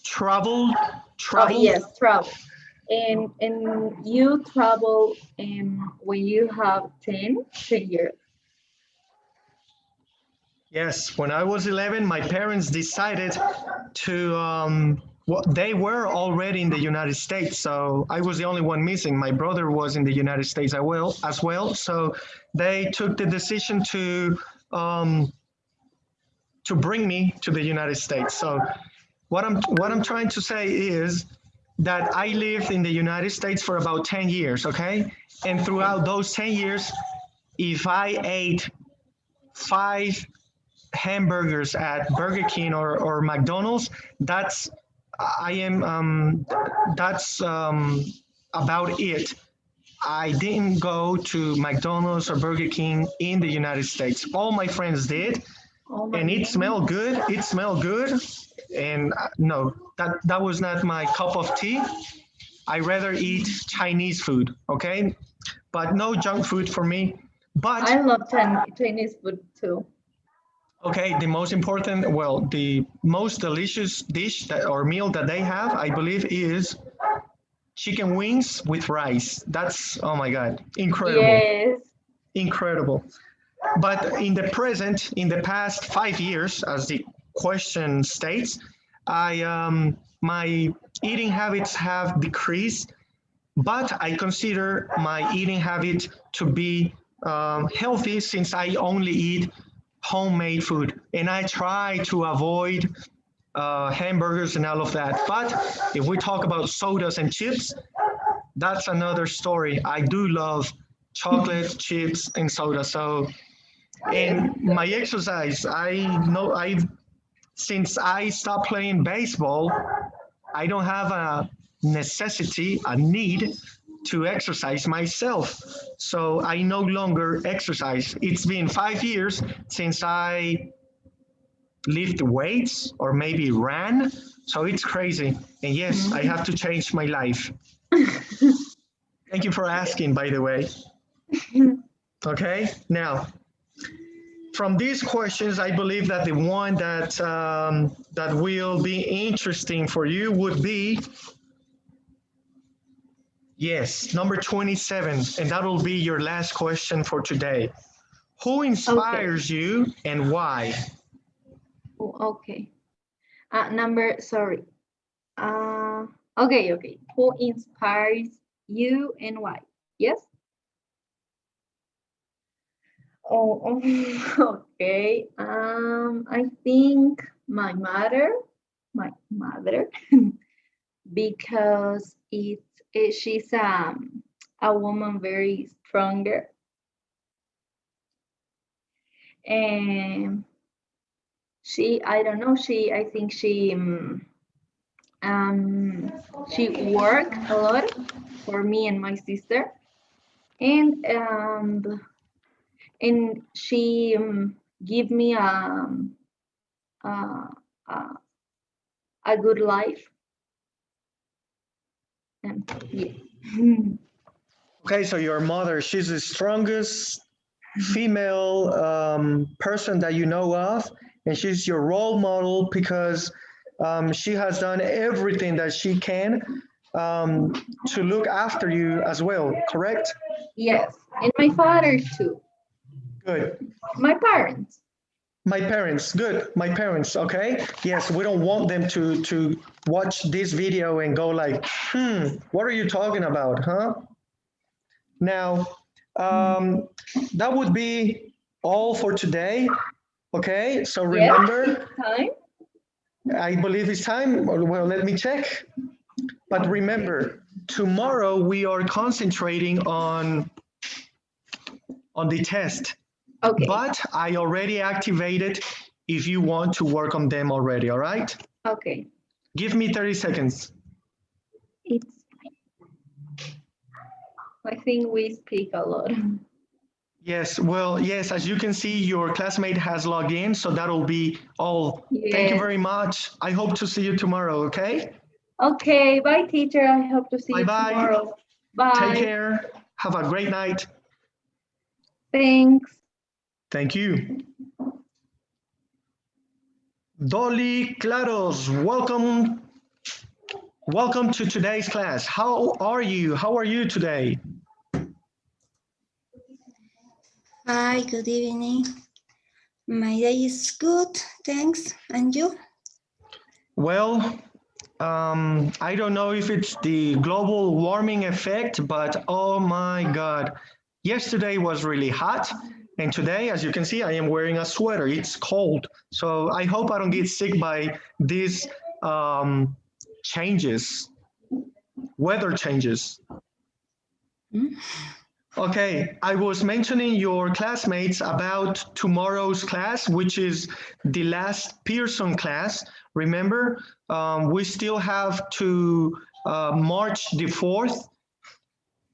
Travel, Oh travel. yes, travel. And you travel when you have 10 years. Yes, when I was 11, my parents decided to. Well, they were already in the United States, so I was the only one missing. My brother was in the United States as well. So they took the decision to bring me to the United States. So what I'm trying to say is that I lived in the United States for about 10 years, okay? And throughout those 10 years, if I ate 5 hamburgers at Burger King or McDonald's, that's I am that's about it. I didn't go to McDonald's or Burger King in the United States. All my friends did, Oh my and it God. smelled good. It smelled good, and no, that was not my cup of tea. I rather eat Chinese food, okay? But no junk food for me. But I love Chinese food too. okay, the most important, well, the most delicious dish that, or meal that they have, I believe, is chicken wings with rice. That's, oh my God, incredible, Yes. incredible. But in the present, in the past 5 years, as the question states, my eating habits have decreased, but I consider my eating habit to be healthy since I only eat homemade food and I try to avoid hamburgers and all of that. But if we talk about sodas and chips, that's another story. I do love chocolate, chips, and soda. So, Yes. and my exercise, I know since I stopped playing baseball, I don't have a necessity, a need to exercise myself. So I no longer exercise. It's been 5 years since I lift weights or maybe ran. So it's crazy. And yes, I have to change my life. Thank you for asking, by the way. Okay, now from these questions, I believe that the one that will be interesting for you would be, yes, number 27, and that will be your last question for today. Who inspires you and why? Oh, okay. Sorry. Okay. Who inspires you and why? Yes? Oh, okay. I think my mother, because she's a woman very stronger, and I don't know, I think she worked a lot for me and my sister, and she give me uh, a good life. And yeah. Okay, so your mother, she's the strongest female person that you know of, and she's your role model because she has done everything that she can to look after you as well, correct? Yes, and my father too. Good. My parents. My parents, good. My parents, okay? Yes, we don't want them to watch this video and go like, what are you talking about, huh? Now, that would be all for today, okay? So remember, Time. I believe it's time. Well, let me check. But remember, tomorrow we are concentrating on the test. Okay. But I already activated if you want to work on them already, all right? Okay. Give me 30 seconds. It's fine. I think we speak a lot. Yes, well, yes, as you can see, your classmate has logged in, so that'll be all. Yes. Thank you very much. I hope to see you tomorrow, okay? Okay, bye teacher. I hope to see you Bye-bye. tomorrow. Bye. Take care. Have a great night. Thanks. Thank you. Dolly Claros, welcome. Welcome to today's class. How are you? How are you today? Hi, good evening. My day is good, thanks. And you? Well, I don't know if it's the global warming effect, but oh my God. Yesterday was really hot. And today, as you can see, I am wearing a sweater. It's cold. So I hope I don't get sick by these changes, weather changes. Okay, I was mentioning your classmates about tomorrow's class, which is the last Pearson class. Remember, we still have to March the 4th,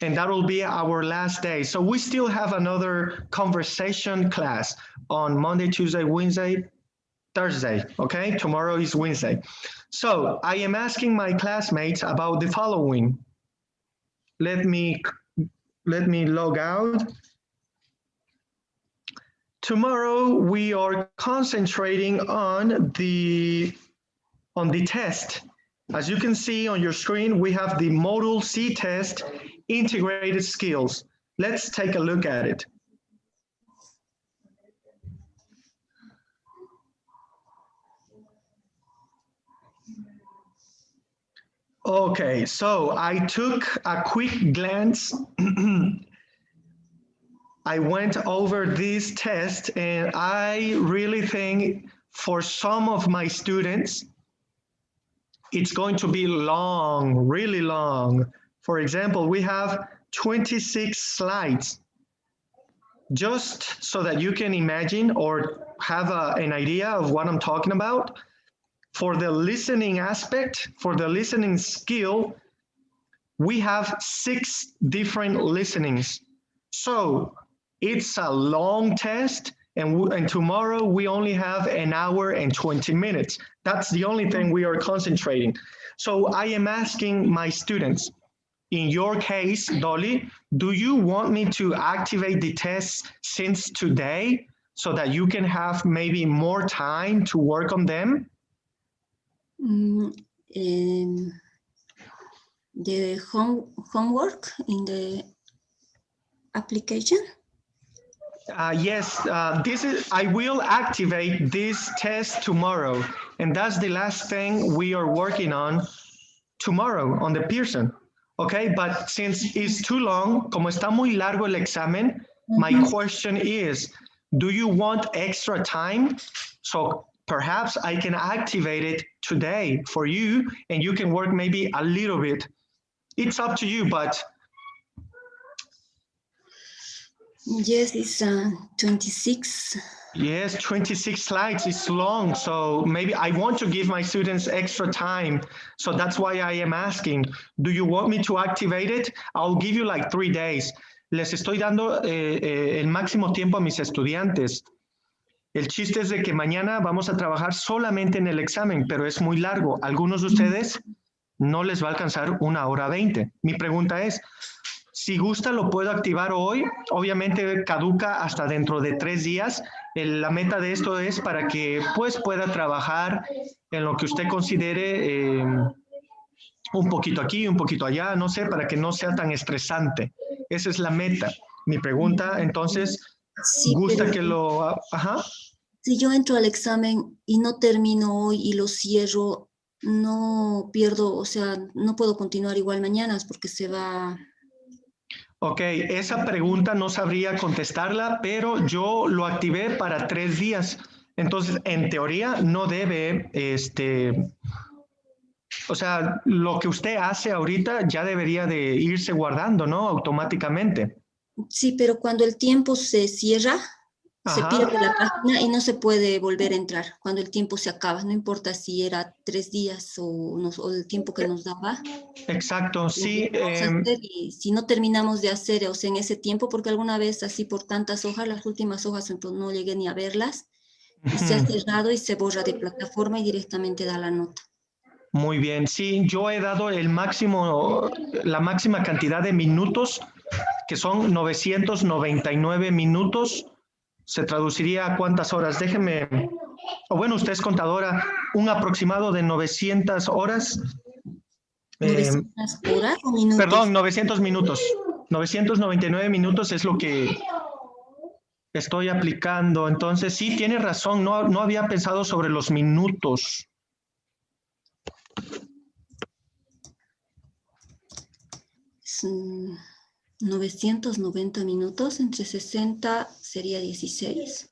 and that will be our last day. So we still have another conversation class on Monday, Tuesday, Wednesday, Thursday, okay? Tomorrow is Wednesday. So I am asking my classmates about the following. Let me log out. tomorrow we are concentrating on the test. As you can see on your screen, we have the Module C test, integrated skills. Let's take a look at it. Okay, so I took a quick glance. I went over this test and I really think for some of my students, it's going to be long, really long. For example, we have 26 slides. Just so that you can imagine or have an idea of what I'm talking about, for the listening aspect, for the listening skill, we have 6 different listenings. So it's a long test, and tomorrow we only have an hour and 20 minutes. That's the only thing we are concentrating. So I am asking my students, in your case, Dolly, do you want me to activate the tests since today so that you can have maybe more time to work on them? The homework in the application? Yes, I will activate this test tomorrow, and that's the last thing we are working on tomorrow on the Pearson. Okay, but since it's too long, como está muy largo el examen, my question is, do you want extra time? So perhaps I can activate it today for you and you can work maybe a little bit. It's up to you, but. Yes, it's 26. Yes, 26 slides is long. So maybe I want to give my students extra time. So that's why I am asking, do you want me to activate it? I'll give you like 3 days. Les estoy dando el máximo tiempo a mis estudiantes. El chiste es de que mañana vamos a trabajar solamente en el examen, pero es muy largo. Algunos de ustedes no les va a alcanzar 1 hora 20. Mi pregunta es, si gusta lo puedo activar hoy. Obviamente caduca hasta dentro de 3 días. La meta de esto es para que pues pueda trabajar en lo que usted considere un poquito aquí, un poquito allá, no sé, para que no sea tan estresante. Esa es la meta. Mi pregunta, entonces, sí, ¿gusta que lo...? Ajá. Si yo entro al examen y no termino hoy y lo cierro, no pierdo, o sea, no puedo continuar igual mañana porque se va... Ok, esa pregunta no sabría contestarla, pero yo lo activé para 3 días. Entonces, en teoría, no debe, o sea, lo que usted hace ahorita ya debería de irse guardando, ¿no? Automáticamente. Sí, pero cuando el tiempo se cierra, se pierde la página y no se puede volver a entrar cuando el tiempo se acaba. No importa si era 3 días o el tiempo que nos daba. Exacto, sí. Y si no terminamos de hacer, o sea, en ese tiempo, porque alguna vez así por tantas hojas, las últimas hojas no llegué ni a verlas, y se ha cerrado y se borra de plataforma y directamente da la nota. Muy bien, sí, yo he dado la máxima cantidad de minutos, que son 999 minutos. ¿Se traduciría a cuántas horas? Déjeme, o bueno, usted es contadora, un aproximado de 900 horas. ¿900 horas o minutos? Perdón, 900 minutos. 999 minutos es lo que estoy aplicando. Entonces, sí, tiene razón, no había pensado sobre los minutos. Son 990 minutos, entre 60 sería 16.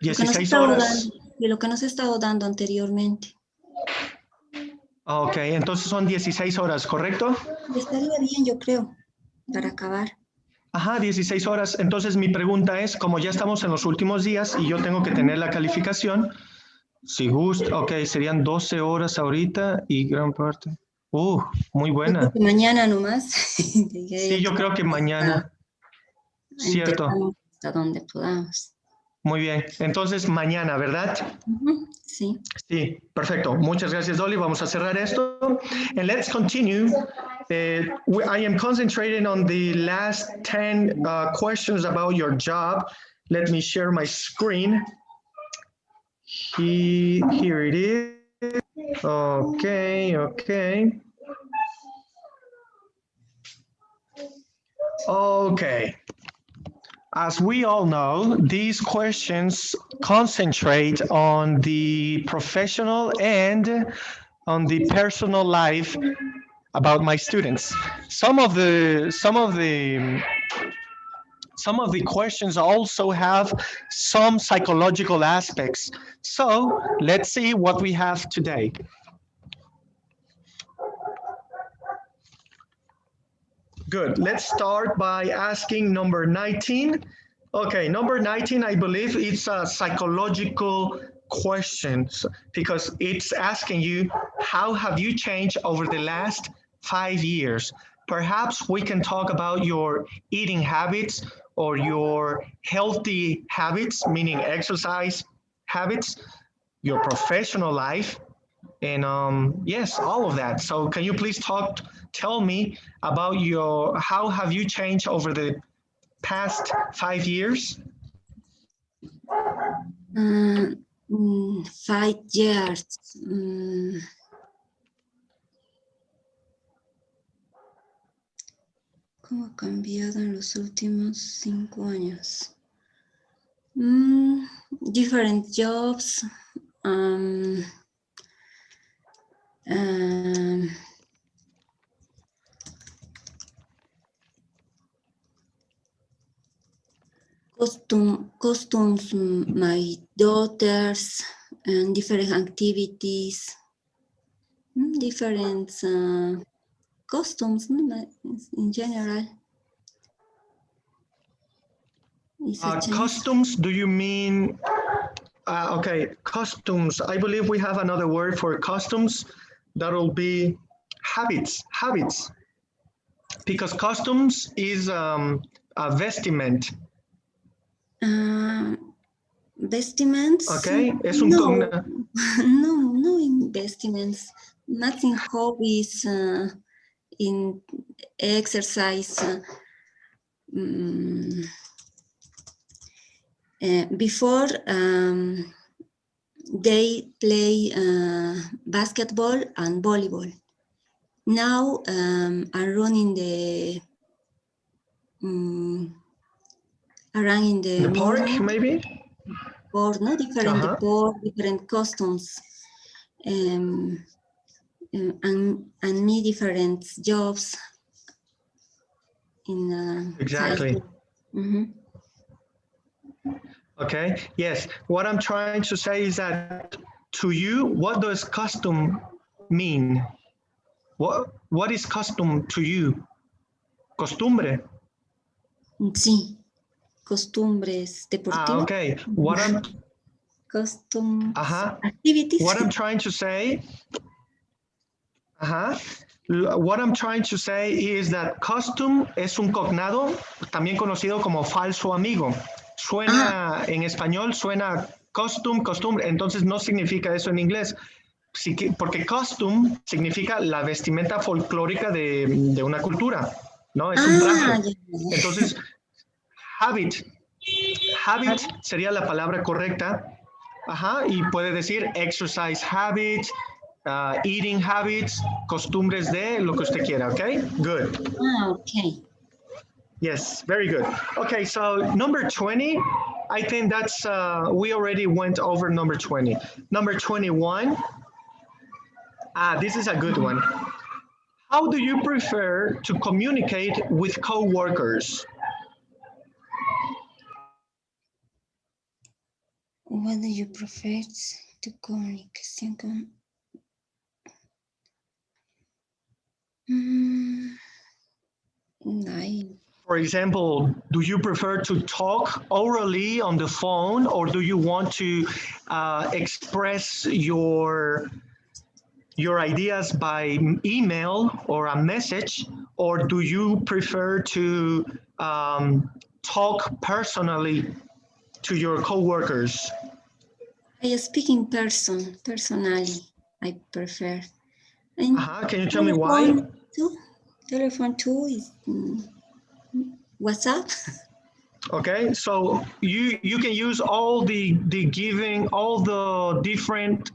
16 horas. De lo que nos he estado dando anteriormente. Ok, entonces son 16 horas, ¿correcto? Estaría bien, yo creo, para acabar. Ajá, 16 horas. Entonces mi pregunta es, como ya estamos en los últimos días y yo tengo que tener la calificación, si gusta, ok, serían 12 horas ahorita y gran parte. Muy buena. Yo creo que mañana nomás. Sí, yo creo que mañana. Cierto. Hasta donde podamos. Muy bien. Entonces, mañana, ¿verdad? Sí. Sí, perfecto. Muchas gracias, Dolly. Vamos a cerrar esto. And let's continue. I am concentrating on the last 10 questions about your job. Let me share my screen. Here it is. Okay, okay. Okay. As we all know, these questions concentrate on the professional and on the personal life about my students. Some of the questions also have some psychological aspects. So let's see what we have today. Good. Let's start by asking number 19. Okay, number 19, I believe it's a psychological question because it's asking you, how have you changed over the last 5 years? Perhaps we can talk about your eating habits or your healthy habits, meaning exercise habits, your professional life, and yes, all of that. So can you please tell me about how have you changed over the past 5 years? 5 years. ¿Cómo ha cambiado en los últimos 5 años? Different jobs. Costumes, my daughters, and different activities, different costumes in general. Costumes, do you mean, okay, costumes. I believe we have another word for costumes. That'll be habits. Because costumes is a vestiment. Vestiments? Okay, es no, no investments, not in hobbies, in exercise. Before they play basketball and volleyball. Now I'm running around in the park, morning, maybe? or no different different costumes, and me different jobs in exactly. Okay, yes. What I'm trying to say is that to you, what does costume mean? What is costume to you? Costumbre. Sí, costumbres deportivas. Okay. What I'm costumes, activities. What I'm trying to say. What I'm trying to say is that costume es un cognado, también conocido como falso amigo. Suena en español, suena costumbre, entonces no significa eso en inglés. Porque costume significa la vestimenta folclórica de una cultura, ¿no? Es un traje. Entonces, habit sería la palabra correcta. Y puede decir exercise habits, eating habits, costumbres de lo que usted quiera, okay? Good. Okay. Yes, very good. Okay, so number 20, I think that's, we already went over number 20. Number 21, this is a good one. How do you prefer to communicate with co-workers? What do you prefer to communication con? For example, do you prefer to talk orally on the phone, or do you want to express your ideas by email or a message, or do you prefer to talk personally to your coworkers? I speak in person, personally, I prefer. Can you tell me why? Telephone too is WhatsApp. Okay, so you can use all the giving, all the different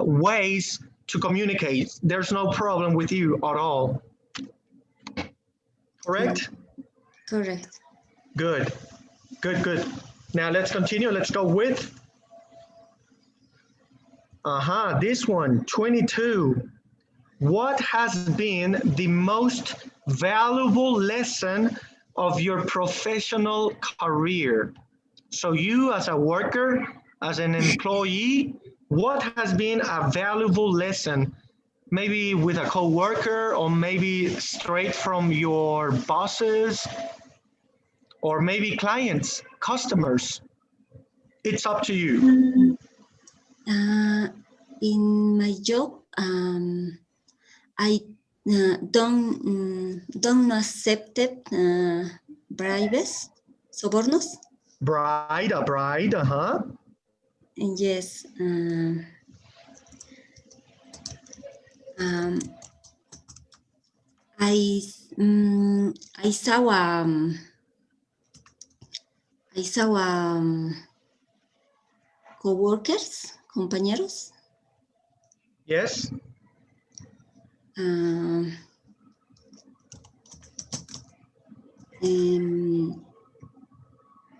ways to communicate. There's no problem with you at all. Correct? Correct. Good, good, good. Now let's continue. Let's go with, this one, 22. What has been the most valuable lesson of your professional career? So you as a worker, as an employee, what has been a valuable lesson? Maybe with a coworker, or maybe straight from your bosses, or maybe clients, customers. It's up to you. In my job, I don't accept bribes, sobornos. Bride, a bride, Yes. I saw co-workers, compañeros. Yes.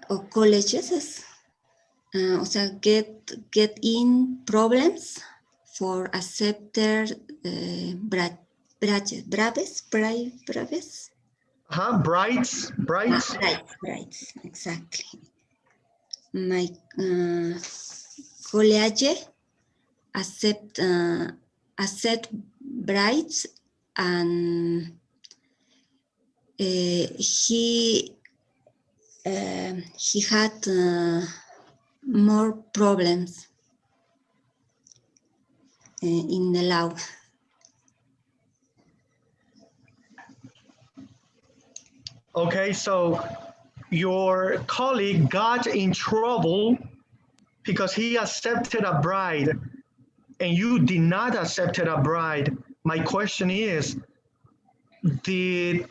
O colleges, o sea, get in problems for accepted braves. Brides. Brides, exactly. My colleague accept brides, and he had more problems in the law. Okay, so your colleague got in trouble because he accepted a bride and you did not accept a bride. My question is, did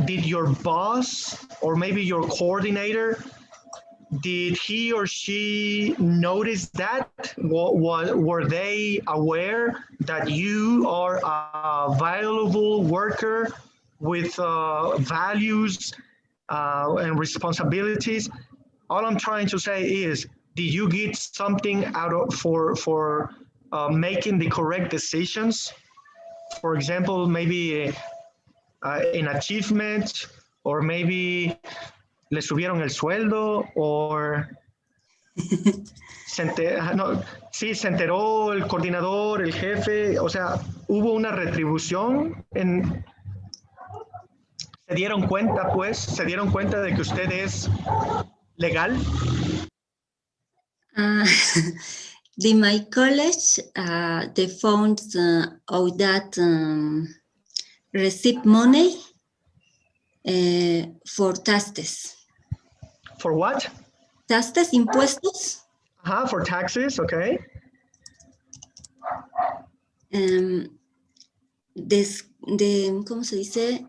your boss or maybe your coordinator, did he or she notice that? Were they aware that you are a valuable worker with values and responsibilities? All I'm trying to say is, did you get something out of for making the correct decisions? For example, maybe an achievement, or maybe le subieron el sueldo, or se enteró el coordinador, el jefe, o sea, hubo una retribución, se dieron cuenta, pues, se dieron cuenta de que usted es legal. In my college, they found out that receive money for taxes. For what? Taxes, impuestos. For taxes, okay. ¿Cómo se dice?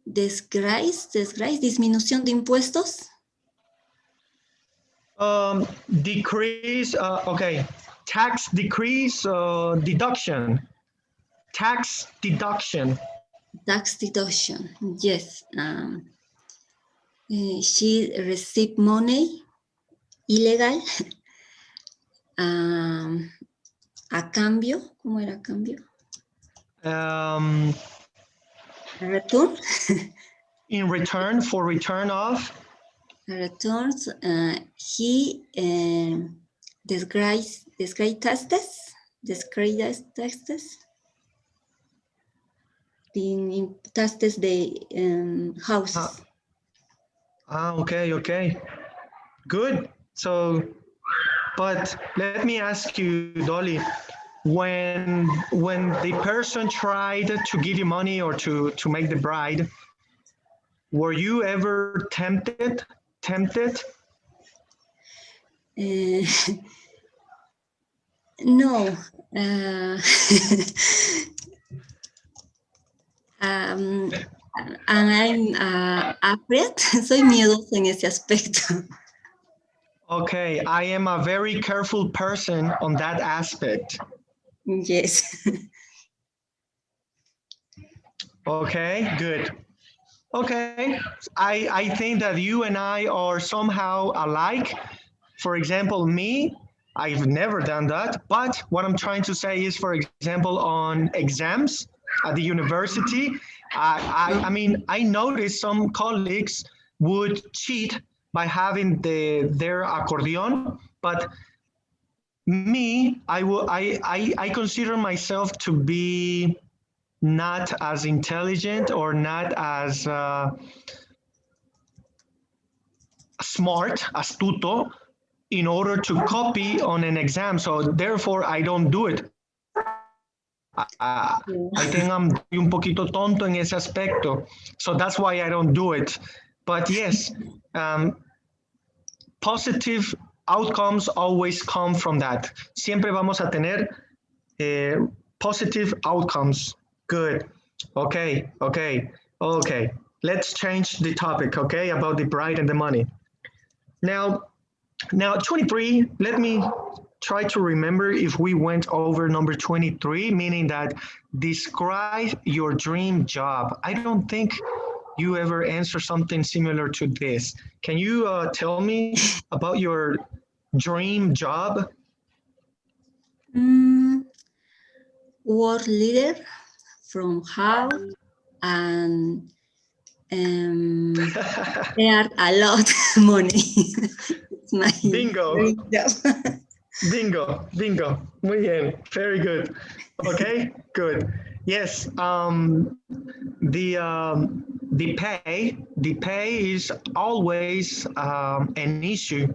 Disminución de impuestos. Decrease, okay. Tax decrease, deduction. Tax deduction. Tax deduction, yes. She received money ilegal a cambio. ¿Cómo era cambio? Return. In return, for return of? Returns, he described taxes. In taxes de houses. Okay. Good. So, but let me ask you, Dolly, when the person tried to give you money or to make the bride, were you ever tempted? No. And I'm afraid, soy miedosa en ese aspecto. Okay, I am a very careful person on that aspect. Yes. Okay, good. Okay, I think that you and I are somehow alike. For example, me, I've never done that. But what I'm trying to say is, for example, on exams at the university, I mean, I noticed some colleagues would cheat by having their accordion, but me, I consider myself to be not as intelligent or not as smart, astuto, in order to copy on an exam. So therefore, I don't do it. I think I'm un poquito tonto en ese aspecto. So that's why I don't do it. But yes, positive outcomes always come from that. Siempre vamos a tener positive outcomes. Good. Okay, okay, okay. Let's change the topic, okay, about the bride and the money. Now 23, let me try to remember if we went over number 23, meaning that describe your dream job. I don't think you ever answer something similar to this. Can you tell me about your dream job? World leader from house and they are a lot money. It's my Bingo. dream job. Bingo, bingo. Muy bien. Very good. Okay, good. Yes, the pay is always an issue.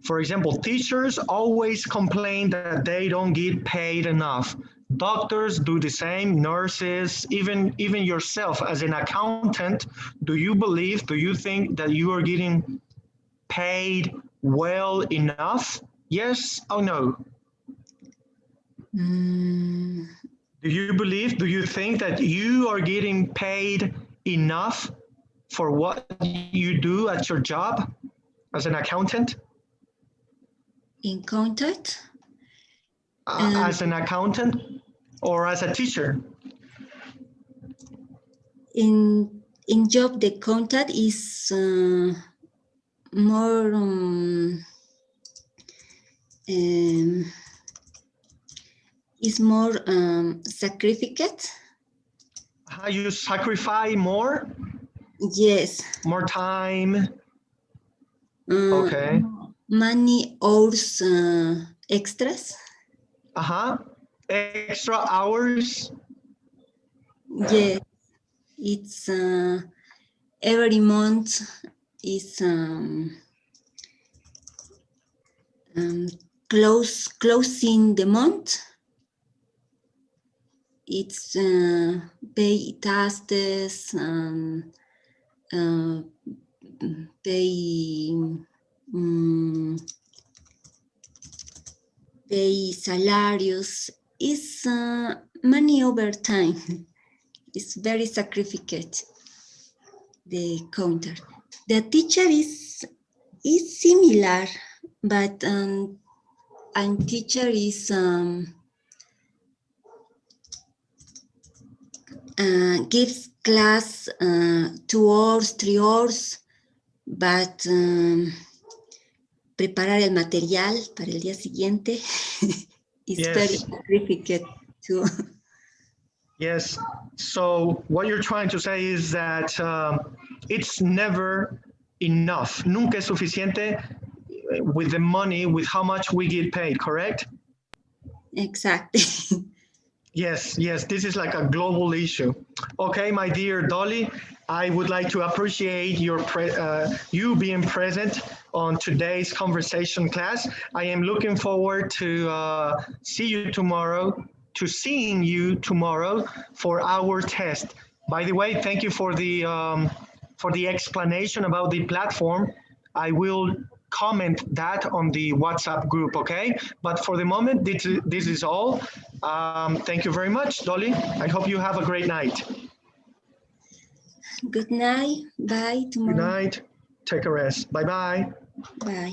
For example, teachers always complain that they don't get paid enough. Doctors do the same, nurses, even yourself as an accountant, do you think that you are getting paid well enough? Yes or no? Do you think that you are getting paid enough for what you do at your job as an accountant? In contact? As an accountant or as a teacher? In job, the contact is more sacrificate. You sacrifice more? Yes. More time? Okay. Many hours extras. Extra hours? Yes. It's every month is closing the month. It's pay taxes, pay pay salarios. Is money over time. It's very sacrificate. The counter. The teacher is similar, but and teacher is gives class 2 hours, 3 hours, but preparar el material para el día siguiente is very sacrificate too. Yes. So what you're trying to say is that it's never enough. Nunca es suficiente with the money, with how much we get paid, correct? Exactly. Yes, this is like a global issue. Okay, my dear Dolly, I would like to appreciate your you being present on today's conversation class. I am looking forward to seeing you tomorrow for our test. By the way, thank you for the explanation about the platform. I will comment that on the WhatsApp group, okay? But for the moment, this is all. Thank you very much, Dolly. I hope you have a great night. Good night. Bye Good tomorrow. night. Take a rest. Bye-bye. Bye.